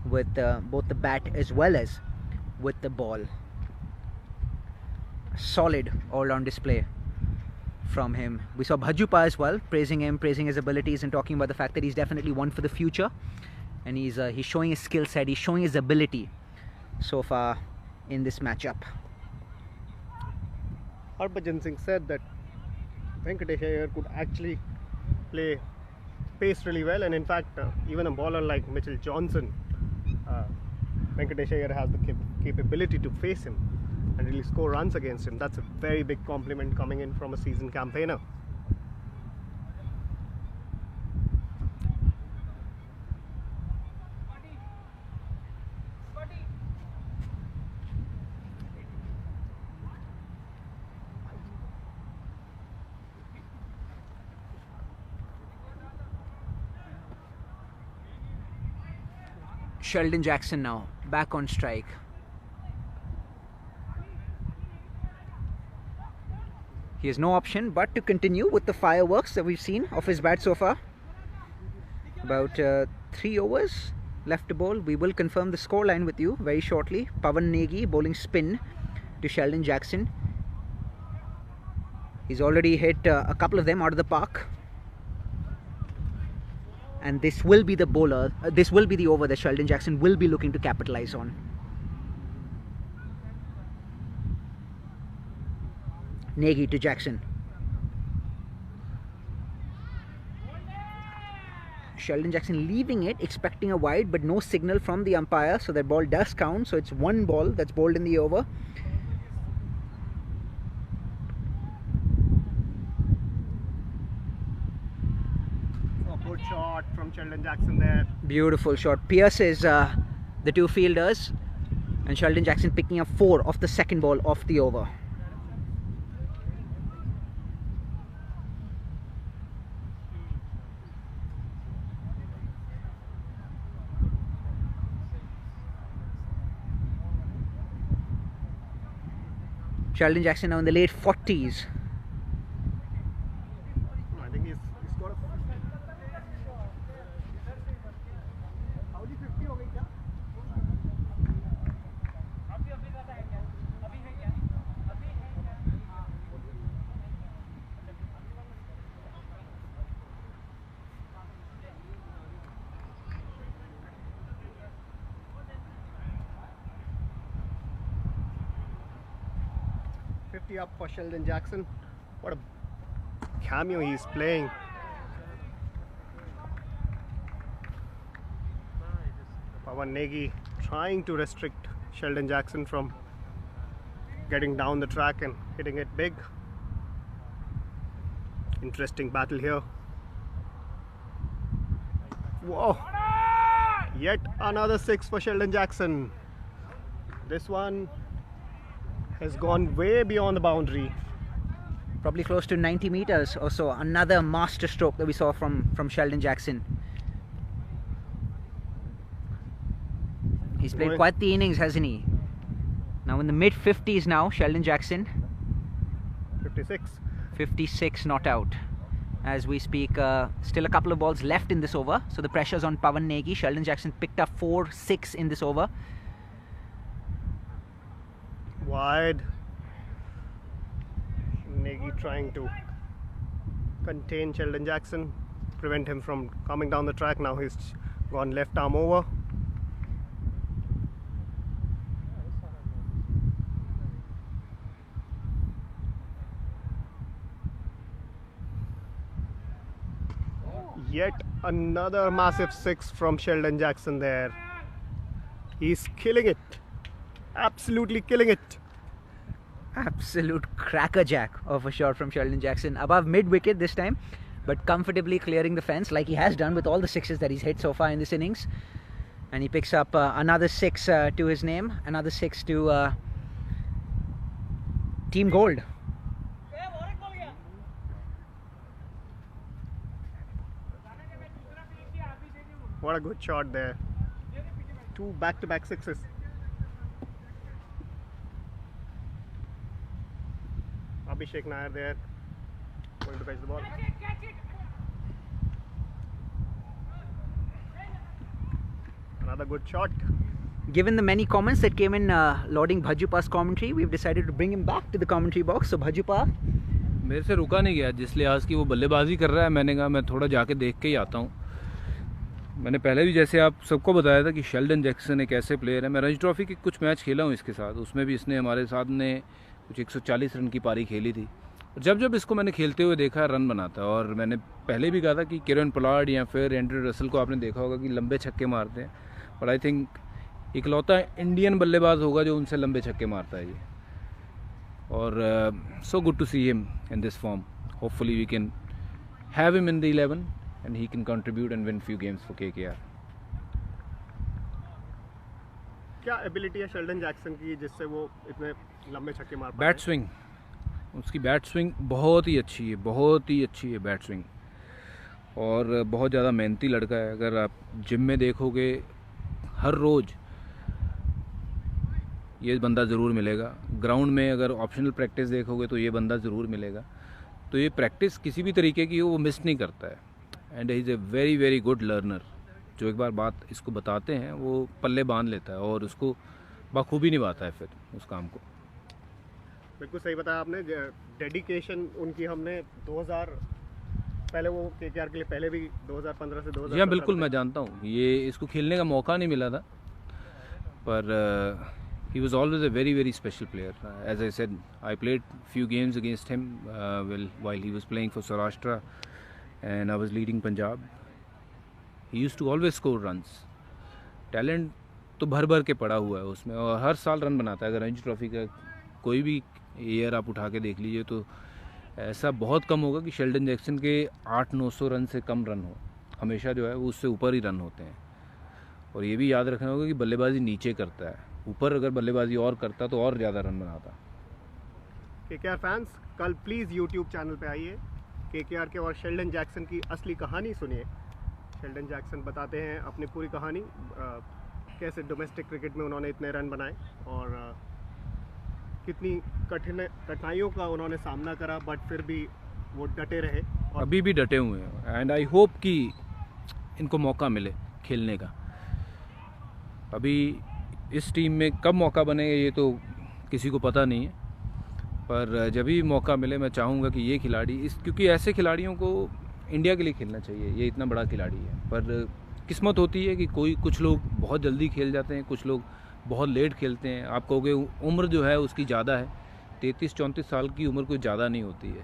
with both the bat as well as with the ball. Solid all-round display from him. We saw Bhajupa as well, praising him, praising his abilities and talking about the fact that he's definitely one for the future. And he's showing his skill set, he's showing his ability so far in this matchup. Harbhajan Singh said that Venkatesh Iyer could actually play pace really well, and in fact even a bowler like Mitchell Johnson, Venkatesh Iyer has the capability to face him and really score runs against him. That's a very big compliment coming in from a seasoned campaigner. Sheldon Jackson now back on strike. He has no option but to continue with the fireworks that we've seen of his bat so far. About 3 overs left to bowl. We will confirm the scoreline with you very shortly. Pawan Negi bowling spin to Sheldon Jackson. He's already hit a couple of them out of the park. And this will be the bowler, this will be the over that Sheldon Jackson will be looking to capitalize on. Negi to Jackson. Sheldon Jackson leaving it, expecting a wide, but no signal from the umpire, so that ball does count. So it's one ball that's bowled in the over. Oh, good shot from Sheldon Jackson there. Beautiful shot. Pierces the two fielders, and Sheldon Jackson picking up 4 off the second ball of the over. Sheldon Jackson now in the late 40s. I think he's got a 50 हो गई क्या? Up for Sheldon Jackson. What a cameo he's playing. Pawan Negi trying to restrict Sheldon Jackson from getting down the track and hitting it big. Interesting battle here. Whoa! Yet another 6 for Sheldon Jackson. This one has gone way beyond the boundary. Probably close to 90 meters or so. Another master stroke that we saw from Sheldon Jackson. He's played quite the innings, hasn't he? Now in the mid 50s now, Sheldon Jackson. 56. 56 not out as we speak. Still a couple of balls left in this over, so the pressure's on Pawan Negi. Sheldon Jackson picked up 4-6 in this over. Wide. Negi trying to contain Sheldon Jackson, prevent him from coming down the track. Now he's gone left arm over. Yet another massive 6 from Sheldon Jackson there. He's killing it. Absolutely killing it. Absolute crackerjack of a shot from Sheldon Jackson. Above mid-wicket this time, but comfortably clearing the fence like he has done with all the 6s that he's hit so far in this innings. And he picks up another 6 to his name. Another 6 to Team Gold. What a good shot there. 2 back-to-back 6s. Abhishek Nair there, going to fetch the ball. Another good shot. Given the many comments that came in lauding Bhajupa's commentary, we've decided to bring him back to the commentary box. So Bhajupa, मेरे से रुका नहीं गया जिस लिहाज की वो बल्लेबाजी कर रहा है. मैंने कहा मैं थोड़ा जाके देख के ही आता हूँ. मैंने पहले भी जैसे आप सबको बताया था कि शेल्डन जैक्सन एक ऐसे प्लेयर है. मैं रणजी ट्रॉफी के कुछ मैच खेला हूँ इसके साथ. उसमें भी इसने हमारे साथ ने कुछ 140 रन की पारी खेली थी. जब इसको मैंने खेलते हुए देखा रन बनाता है. और मैंने पहले भी कहा था कि किरण पोलार्ड या फिर एंड्रू रसल को आपने देखा होगा कि लंबे छक्के मारते हैं. और आई थिंक इकलौता इंडियन बल्लेबाज होगा जो उनसे लंबे छक्के मारता है ये. और so good to see him in this form. Hopefully we can have him in the 11 and he can contribute and win few games for KKR. क्या एबिलिटी है शेल्डन जैक्सन की जिससे वो इतने लंबे छक्के मार पाते हैं? बैट स्विंग, उसकी बैट स्विंग बहुत ही अच्छी है, बहुत ही अच्छी है बैट स्विंग. और बहुत ज़्यादा मेहनती लड़का है. अगर आप जिम में देखोगे हर रोज़ ये बंदा ज़रूर मिलेगा. ग्राउंड में अगर ऑप्शनल प्रैक्टिस देखोगे तो ये बंदा ज़रूर मिलेगा. तो ये प्रैक्टिस किसी भी तरीके की वो मिस नहीं करता है. And he is a very very good learner. जो एक बार बात इसको बताते हैं वो पल्ले बांध लेता है और उसको बखूबी निभाता है फिर उस काम को. बिल्कुल सही बताया आपने. डेडिकेशन उनकी हमने 2000 पहले वो केकेआर के लिए पहले भी 2015 से 2000. हाँ बिल्कुल मैं जानता हूँ. ये इसको खेलने का मौका नहीं मिला था पर he was always a very very special player. As I said, I played few games against him while he was playing for Saurashtra and I was leading Punjab. He used to always score runs. Talent तो भर भर के पड़ा हुआ है उसमें और हर साल रन बनाता है. अगर रणजी ट्रॉफी का कोई भी ईयर आप उठा के देख लीजिए तो ऐसा बहुत कम होगा कि शेल्डन जैक्सन के 800-900 रन से कम रन हो. हमेशा जो है वो उससे ऊपर ही रन होते हैं. और ये भी याद रखना होगा कि बल्लेबाजी नीचे करता है, ऊपर अगर बल्लेबाजी और करता तो और ज़्यादा रन बनाता. केकेआर फैंस, कल प्लीज़ यूट्यूब चैनल पे आइए, केकेआर के और शेल्डन जैक्सन की असली कहानी सुनिए. शेल्डन जैक्सन बताते हैं अपनी पूरी कहानी, कैसे डोमेस्टिक क्रिकेट में उन्होंने इतने रन बनाए और कितनी कठिनाइयों का उन्होंने सामना करा, बट फिर भी वो डटे रहे और अभी भी डटे हुए हैं. एंड आई होप कि इनको मौका मिले खेलने का. अभी इस टीम में कब मौका बनेगा ये तो किसी को पता नहीं है, पर जब भी मौका मिले मैं चाहूँगा कि ये खिलाड़ी क्योंकि ऐसे खिलाड़ियों को इंडिया के लिए खेलना चाहिए. ये इतना बड़ा खिलाड़ी है, पर किस्मत होती है कि कुछ लोग बहुत जल्दी खेल जाते हैं, कुछ लोग बहुत लेट खेलते हैं. आप कहोगे उम्र जो है उसकी ज़्यादा है, 33-34 साल की उम्र कोई ज़्यादा नहीं होती है.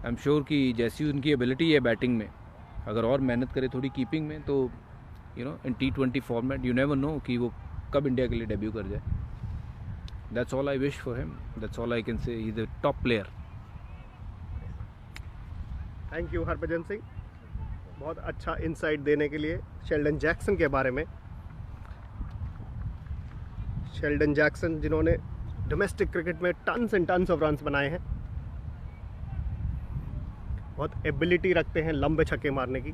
आई एम श्योर कि जैसी उनकी एबिलिटी है बैटिंग में, अगर और मेहनत करे थोड़ी कीपिंग में तो इन T20 format you never know कि वो कब इंडिया के लिए डेब्यू कर जाए. That's all I wish for him, that's all I can say. He is the top player. Thank you Harbhajan Singh, बहुत अच्छा इंसाइट देने के लिए शेल्डन जैक्सन के बारे में. शेल्डन जैक्सन जिन्होंने डोमेस्टिक क्रिकेट में tons and tons of runs बनाए हैं, बहुत एबिलिटी रखते हैं लंबे छक्के मारने की.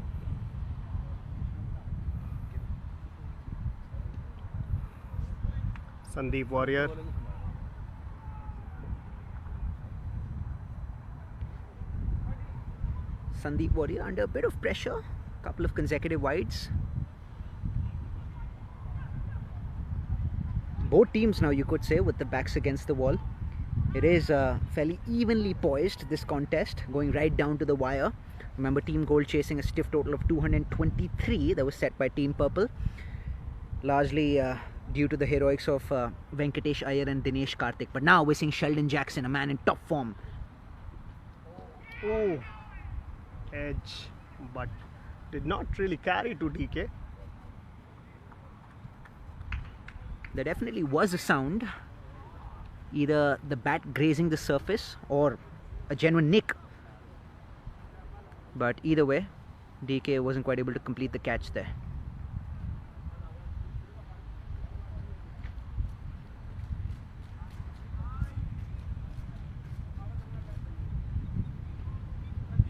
Sandeep warrior, Sandeep Warrior under a bit of pressure, couple of consecutive wides. Both teams now, you could say, with the backs against the wall. It is fairly evenly poised, this contest, going right down to the wire. Remember, Team Gold chasing a stiff total of 223 that was set by Team Purple, largely due to the heroics of Venkatesh Iyer and Dinesh Karthik. But now we're seeing Sheldon Jackson, a man in top form. oh, edge, but did not really carry to DK. There definitely was a sound, either the bat grazing the surface or a genuine nick. But either way, DK wasn't quite able to complete the catch there.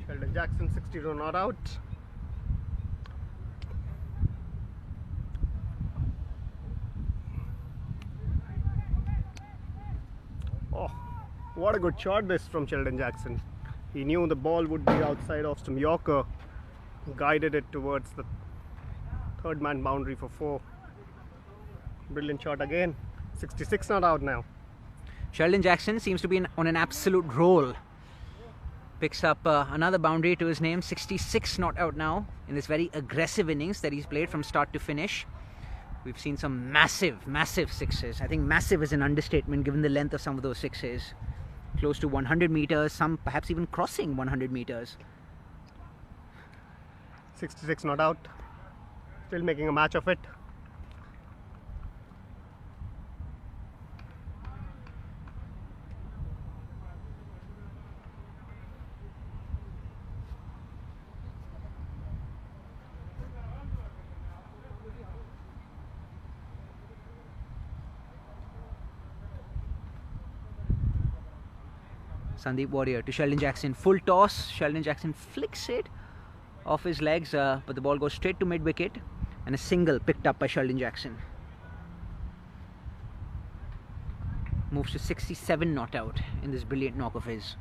Sheldon Jackson 62 not out. Oh, what a good shot this from Sheldon Jackson. He knew the ball would be outside of some Yorker, guided it towards the third man boundary for 4. Brilliant shot again. 66 not out now. Sheldon Jackson seems to be on an absolute roll. Picks up another boundary to his name. 66 not out now in this very aggressive innings that he's played from start to finish. We've seen some massive sixes. I think massive is an understatement given the length of some of those sixes. Close to 100 meters, some perhaps even crossing 100 meters. 66 not out. Still making a match of it. Sandeep Warrior to Sheldon Jackson. Full toss. Sheldon Jackson flicks it off his legs, but the ball goes straight to mid-wicket, and a single picked up by Sheldon Jackson. Moves to 67 not out in this brilliant knock of his.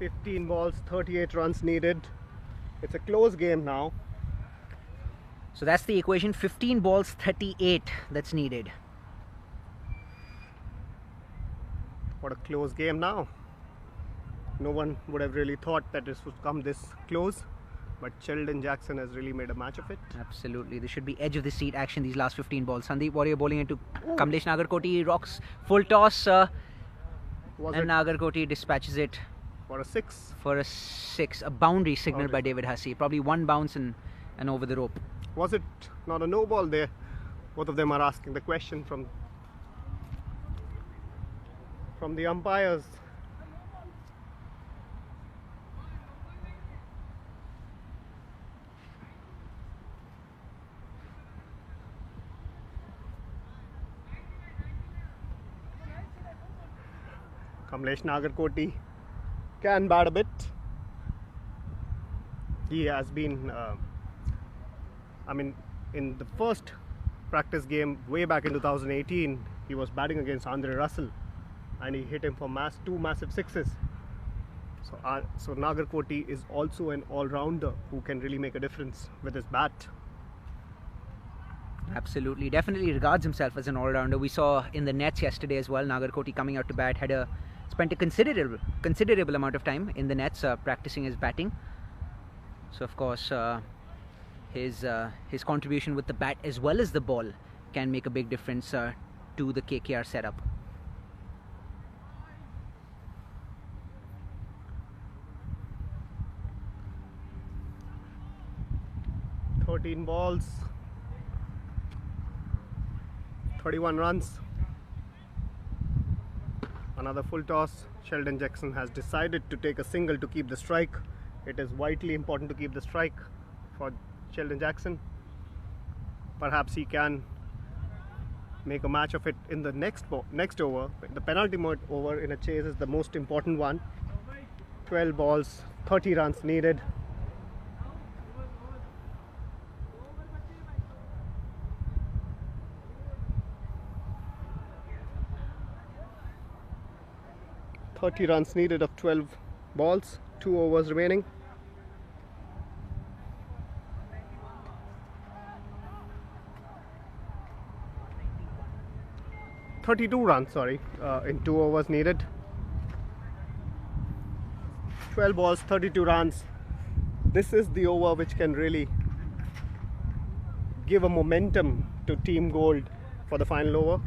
$15 balls, 38 runs needed. It's a close game now. So that's the equation. 15 balls, 38 that's needed. What a close game now. No one would have really thought that this would come this close. but Sheldon Jackson has really made a match of it. Absolutely. This should be edge of the seat action these last 15 balls. Sandeep Warrior bowling into Kamlesh Nagarkoti. Rocks full toss. Was And it Nagarkoti dispatches it for a 6? for a 6. A boundary signaled by David Hussey. Probably one bounce and over the rope. Was it not a no ball there? Both of them are asking the question from the umpires. Kamlesh Nagarkoti can bat a bit. He has been, in the first practice game way back in 2018, he was batting against Andre Russell and he hit him for two massive sixes. So Nagarkoti is also an all-rounder who can really make a difference with his bat. Absolutely. Definitely regards himself as an all-rounder. We saw in the nets yesterday as well, Nagarkoti coming out to bat spent a considerable amount of time in the nets practicing his batting. So of course his contribution with the bat as well as the ball can make a big difference to the KKR setup. "13 balls, 31 runs. Another full toss. Sheldon Jackson has decided to take a single to keep the strike. It is vitally important to keep the strike for Sheldon Jackson. Perhaps he can make a match of it in the next over. The penalty over in a chase is the most important one. 12 balls, 30 runs needed. Runs needed of 12 balls, 2 overs remaining. In 2 overs needed. 12 balls, 32 runs. This is the over which can really give a momentum to Team Gold for the final over.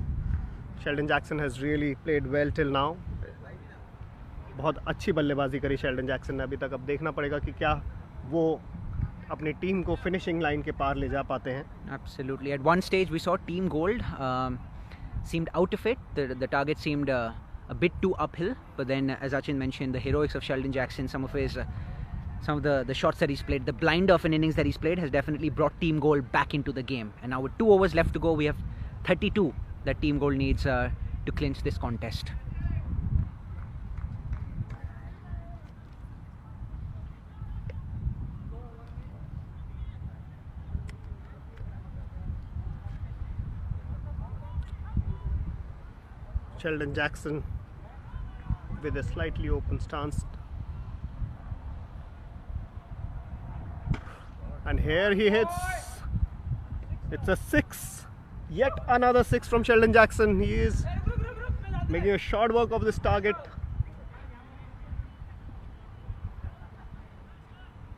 Sheldon Jackson has really played well till now. बहुत अच्छी बल्लेबाजी करी Sheldon Jackson ने अभी तक. अब देखना पड़ेगा कि क्या वो अपनी टीम को फिनिशिंग लाइन के पार ले जा पाते हैं. Absolutely. At one stage we saw Team Gold seemed out of it. The target seemed a bit too uphill, but then as Achin mentioned, the heroics of Sheldon Jackson, some of the shots that he's played, the blind of an innings that he's played has definitely brought Team Gold back into the game. And now with 2 overs left to go, we have 32 that Team Gold needs to clinch this contest. Sheldon Jackson with a slightly open stance, and here he hits. It's a 6. Yet another 6 from Sheldon Jackson. He is making a short work of this target.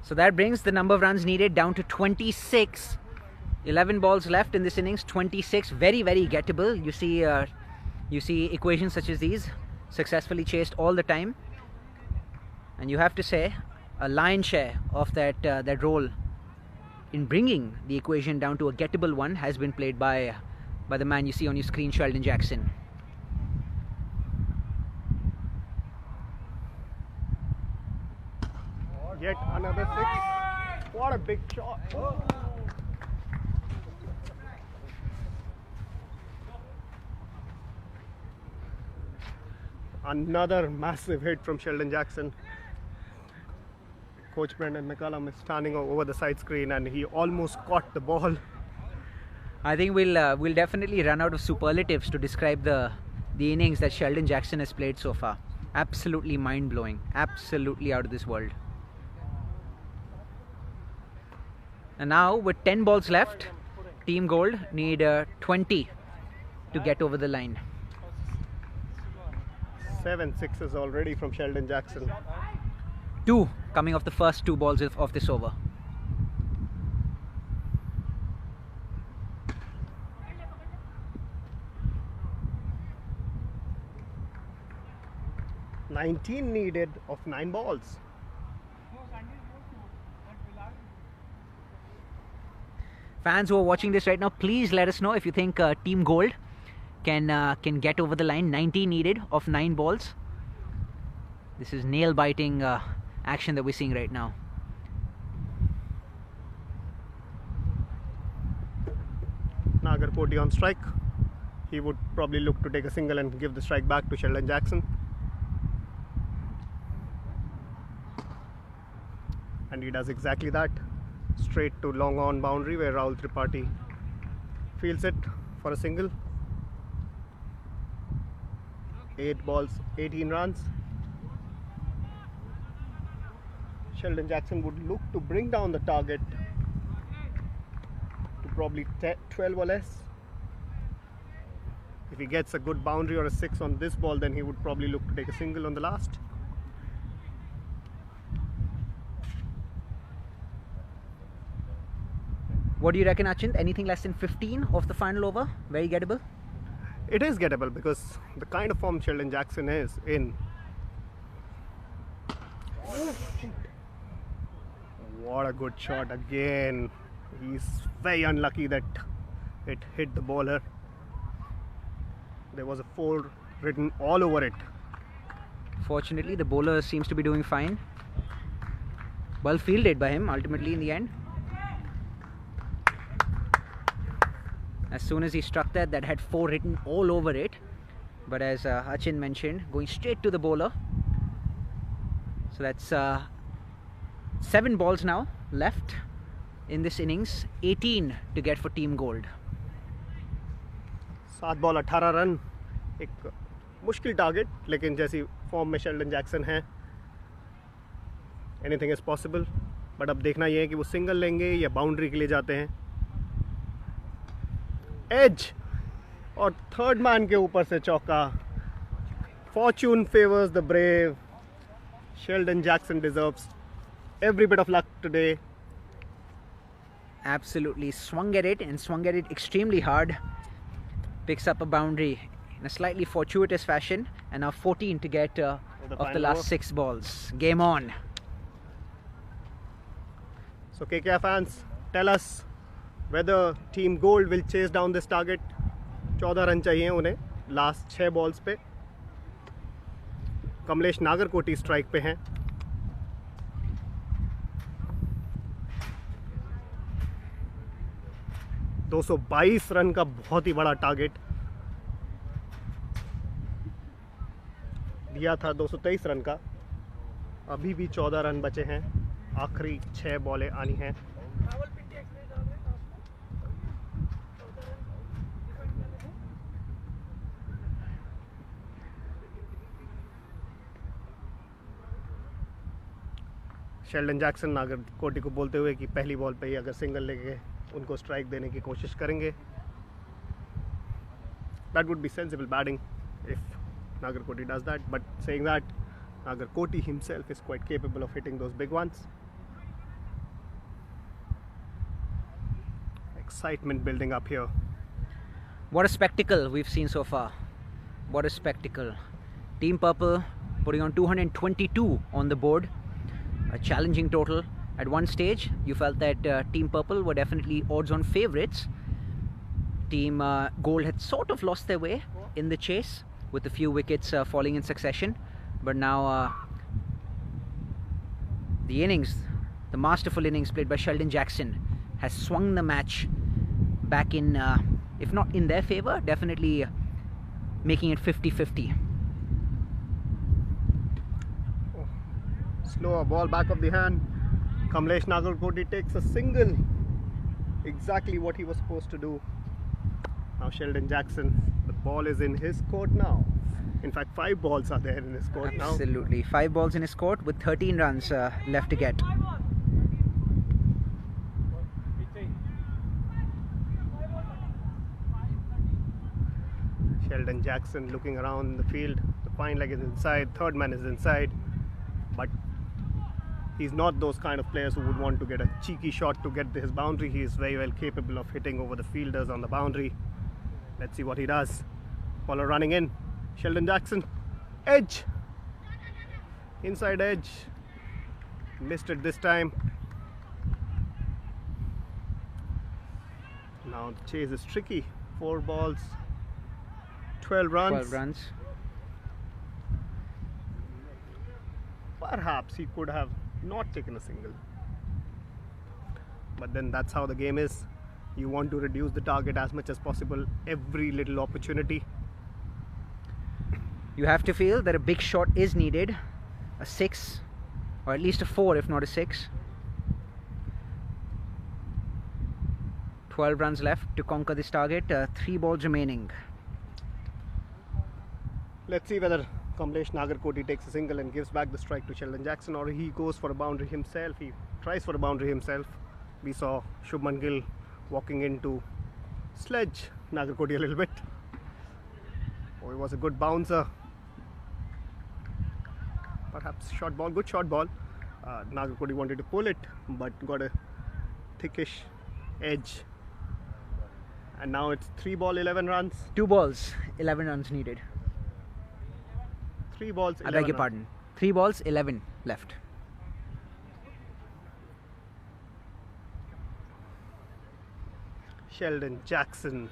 So that brings the number of runs needed down to 26. 11 balls left in this innings. 26, very gettable. You see equations such as these successfully chased all the time, and you have to say a lion's share of that role in bringing the equation down to a gettable one has been played by the man you see on your screen, Sheldon Jackson. Yet another 6. What a big shot. Another massive hit from Sheldon Jackson. Coach Brendan McCullum is standing over the side screen and he almost caught the ball. I think we'll definitely run out of superlatives to describe the innings that Sheldon Jackson has played so far. Absolutely mind-blowing. Absolutely out of this world. And now with 10 balls left, Team Gold need 20 to get over the line. 7 sixes already from Sheldon Jackson. 2 coming off the first 2 balls of this over. 19 needed of 9 balls. Fans who are watching this right now, please let us know if you think Team Gold can get over the line. 19 needed of 9 balls. This is nail-biting action that we're seeing right now. Nagarkoti on strike. He would probably look to take a single and give the strike back to Sheldon Jackson. And he does exactly that. Straight to long on boundary where Rahul Tripathi fields it for a single. 8 balls, 18 runs. Sheldon Jackson would look to bring down the target to probably 12 or less. If he gets a good boundary or a 6 on this ball, then he would probably look to take a single on the last. What do you reckon, Achint? Anything less than 15 of the final over? Very gettable? It is gettable because the kind of form Sheldon Jackson is in. What a good shot again. He's very unlucky that it hit the bowler. There was a 4 written all over it. Fortunately, the bowler seems to be doing fine. Well fielded by him ultimately in the end. As soon as he struck that had 4 written all over it. But as Achint mentioned, going straight to the bowler. So that's 7 balls now left in this innings. 18 to get for Team Gold. 7 ball 18 run. एक मुश्किल target, लेकिन जैसी form में Sheldon Jackson है, anything is possible. But अब देखना ये है कि वो सिंगल लेंगे या बाउंड्री के लिए जाते हैं. एज और थर्ड मैन के ऊपर से चौका. Fortune favours the brave. Sheldon Jackson deserves every bit of luck today. Absolutely swung at it and swung at it extremely hard. Picks up a boundary in a slightly fortuitous fashion, and now 14 to get of the last 6 balls. Game on. So KKR fans, tell us whether Team Gold will chase down this target. 14 run चाहिए उन्हें last 6 balls पे. Kamlesh Nagarkoti strike पे हैं. $222 run का बहुत ही बड़ा target दिया था. 223 रन का. अभी भी 14 रन बचे हैं. आखिरी 6 बॉलें आनी हैं. शेल्डन जैक्सन नागरकोटी को बोलते हुए कि पहली बॉल पे ही अगर सिंगल लेके उनको स्ट्राइक देने की कोशिश करेंगे. That would be sensible batting if Nagarkoti does that. But saying that, Nagarkoti himself is quite capable of hitting those big ones. Excitement building up here. What a spectacle we've seen so far. What a spectacle. Team Purple putting on 222 on the board. A challenging total. At one stage, you felt that Team Purple were definitely odds-on favourites. Team Gold had sort of lost their way in the chase with a few wickets falling in succession. But now the innings, the masterful innings played by Sheldon Jackson, has swung the match back in, if not in their favour, definitely making it 50-50. Slower ball back of the hand. Kamlesh Nagarkoti takes a single. Exactly what he was supposed to do. Now Sheldon Jackson, the ball is in his court now. In fact, 5 balls are there in his court now. Absolutely. 5 balls in his court with 13 runs left to get. Sheldon Jackson looking around the field. The fine leg is inside. Third man is inside. But he's not those kind of players who would want to get a cheeky shot to get his boundary. He is very well capable of hitting over the fielders on the boundary. Let's see what he does. Bowler running in. Sheldon Jackson. Edge. Inside edge. Missed it this time. Now the chase is tricky. 4 balls, 12 runs. 12 runs. Perhaps he could have not taken a single. But then that's how the game is. You want to reduce the target as much as possible every little opportunity. You have to feel that a big shot is needed. A 6 or at least a 4 if not a 6. 12 runs left to conquer this target. 3 balls remaining. Let's see whether Kamlesh Nagarkoti takes a single and gives back the strike to Sheldon Jackson, or he goes for a boundary himself. He tries for a boundary himself. We saw Shubman Gill walking into sledge Nagarkoti a little bit. Oh, it was a good bouncer. Perhaps short ball, good short ball. Nagarkoti wanted to pull it but got a thickish edge. And now it's 3 ball, 11 runs. 2 balls, 11 runs needed. 3 balls, 11 I beg your runs. pardon. 3 balls, 11 left. Sheldon Jackson,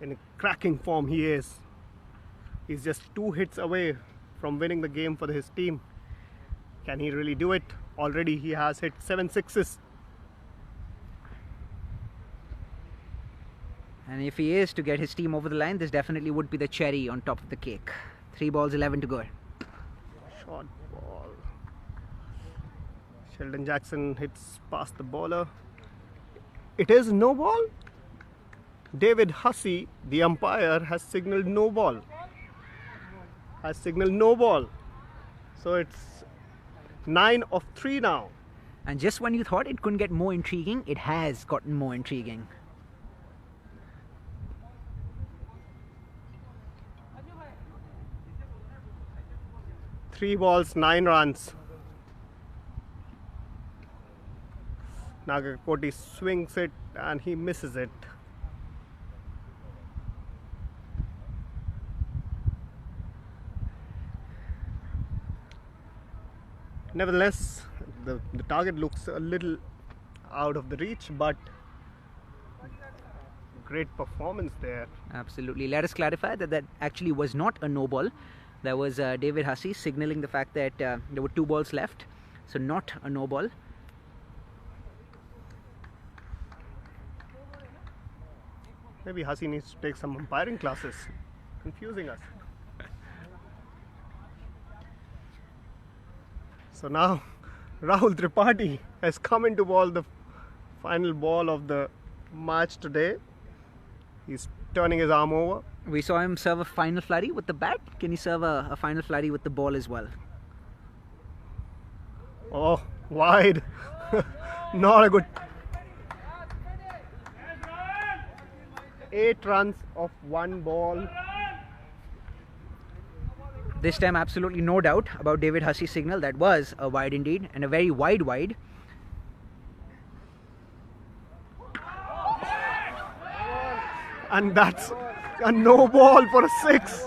in a cracking form he is. He's just 2 hits away from winning the game for his team. Can he really do it? Already he has hit 7 sixes. And if he is to get his team over the line, this definitely would be the cherry on top of the cake. 3 balls, 11 to go. Short ball. Sheldon Jackson hits past the bowler. It is no ball. David Hussey, the umpire, has signalled no ball. So it's 9 of 3 now. And just when you thought it couldn't get more intriguing, it has gotten more intriguing. Three balls, 9 runs. Nagarkoti swings it and he misses it. Nevertheless, the target looks a little out of the reach, but great performance there. Absolutely. Let us clarify that that actually was not a no ball. That was David Hussey signalling the fact that there were 2 balls left. So not a no ball. Maybe Hussey needs to take some umpiring classes. Confusing us. So now Rahul Tripathi has come into ball the final ball of the match today. He's turning his arm over. We saw him serve a final flurry with the bat. Can he serve a final flurry with the ball as well? Oh, wide. Not a good. 8 runs of 1 ball. This time absolutely no doubt about David Hussey's signal. That was a wide indeed, and a very wide. And that's a no ball for a 6.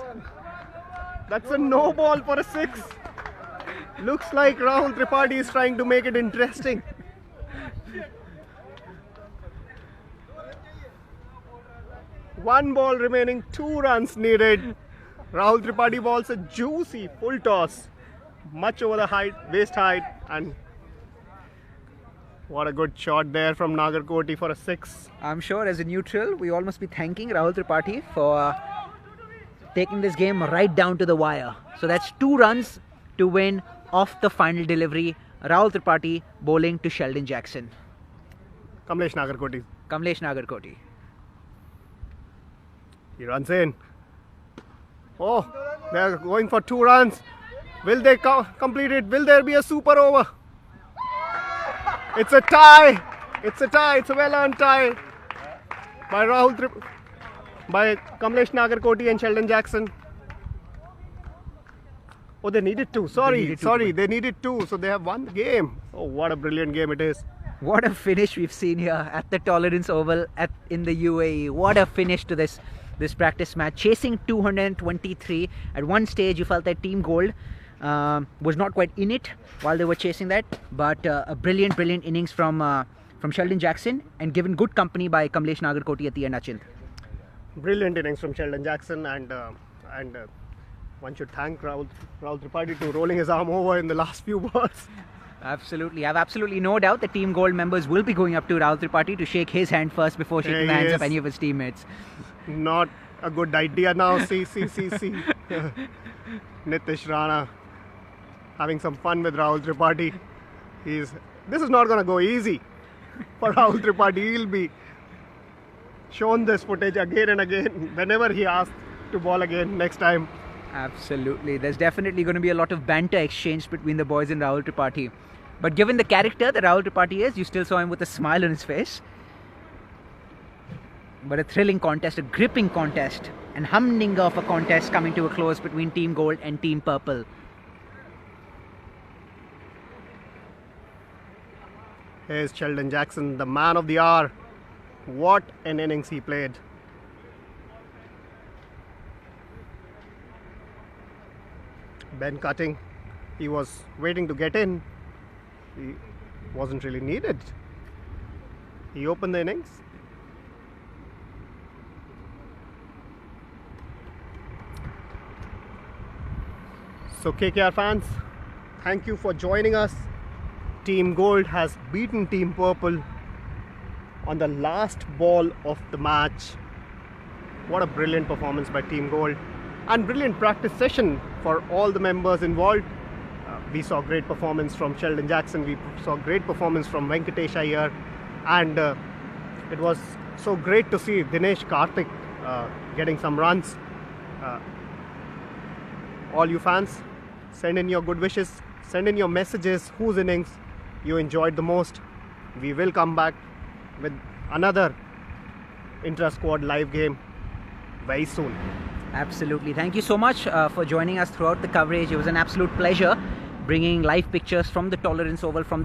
That's a no ball for a 6. Looks like Rahul Tripathi is trying to make it interesting. One ball remaining, 2 runs needed. Rahul Tripathi balls a juicy full toss, much over the height, waist height, and what a good shot there from Nagarkoti for a 6. I'm sure as a neutral, we all must be thanking Rahul Tripathi for taking this game right down to the wire. So that's 2 runs to win off the final delivery. Rahul Tripathi bowling to Sheldon Jackson. Kamlesh Nagarkoti. Kamlesh Nagarkoti. He runs in. Oh, they're going for 2 runs. Will they complete it? Will there be a super over? It's a tie. It's a well-earned tie by by Kamlesh Nagarkoti and Sheldon Jackson. Oh, they needed 2. They needed 2. So they have won the game. Oh, what a brilliant game it is. What a finish we've seen here at the Tolerance Oval in the UAE. What a finish to this practice match. Chasing 223. At one stage you felt that Team Gold was not quite in it while they were chasing that, but a brilliant innings from Sheldon Jackson, and given good company by Kamlesh Nagarkoti at the end, Achint. Brilliant innings from Sheldon Jackson, and one should thank Rahul Tripathi to rolling his arm over in the last few balls. Absolutely. I have absolutely no doubt the Team Gold members will be going up to Rahul Tripathi to shake his hand first before shaking the hands of any of his teammates. Not a good idea now. See. Nitish Rana having some fun with Rahul Tripathi. This is not going to go easy for Rahul Tripathi. He'll be shown this footage again and again whenever he asks to bowl again next time. Absolutely. There's definitely going to be a lot of banter exchanged between the boys and Rahul Tripathi. But given the character that Rahul Tripathi is, you still saw him with a smile on his face. But a thrilling contest, a gripping contest, and humdinger of a contest coming to a close between Team Gold and Team Purple. Here's Sheldon Jackson, the man of the hour. What an innings he played. Ben cutting, he was waiting to get in. He wasn't really needed. He opened the innings. So KKR fans, thank you for joining us. Team Gold has beaten Team Purple on the last ball of the match. What a brilliant performance by Team Gold, and brilliant practice session for all the members involved. We saw great performance from Sheldon Jackson, we saw great performance from Venkatesh Iyer, and it was so great to see Dinesh Karthik getting some runs. All you fans, send in your good wishes, send in your messages, whose innings you enjoyed the most. We will come back with another intra-squad live game very soon. Absolutely. Thank you so much for joining us throughout the coverage. It was an absolute pleasure bringing live pictures from the Tolerance Oval, from the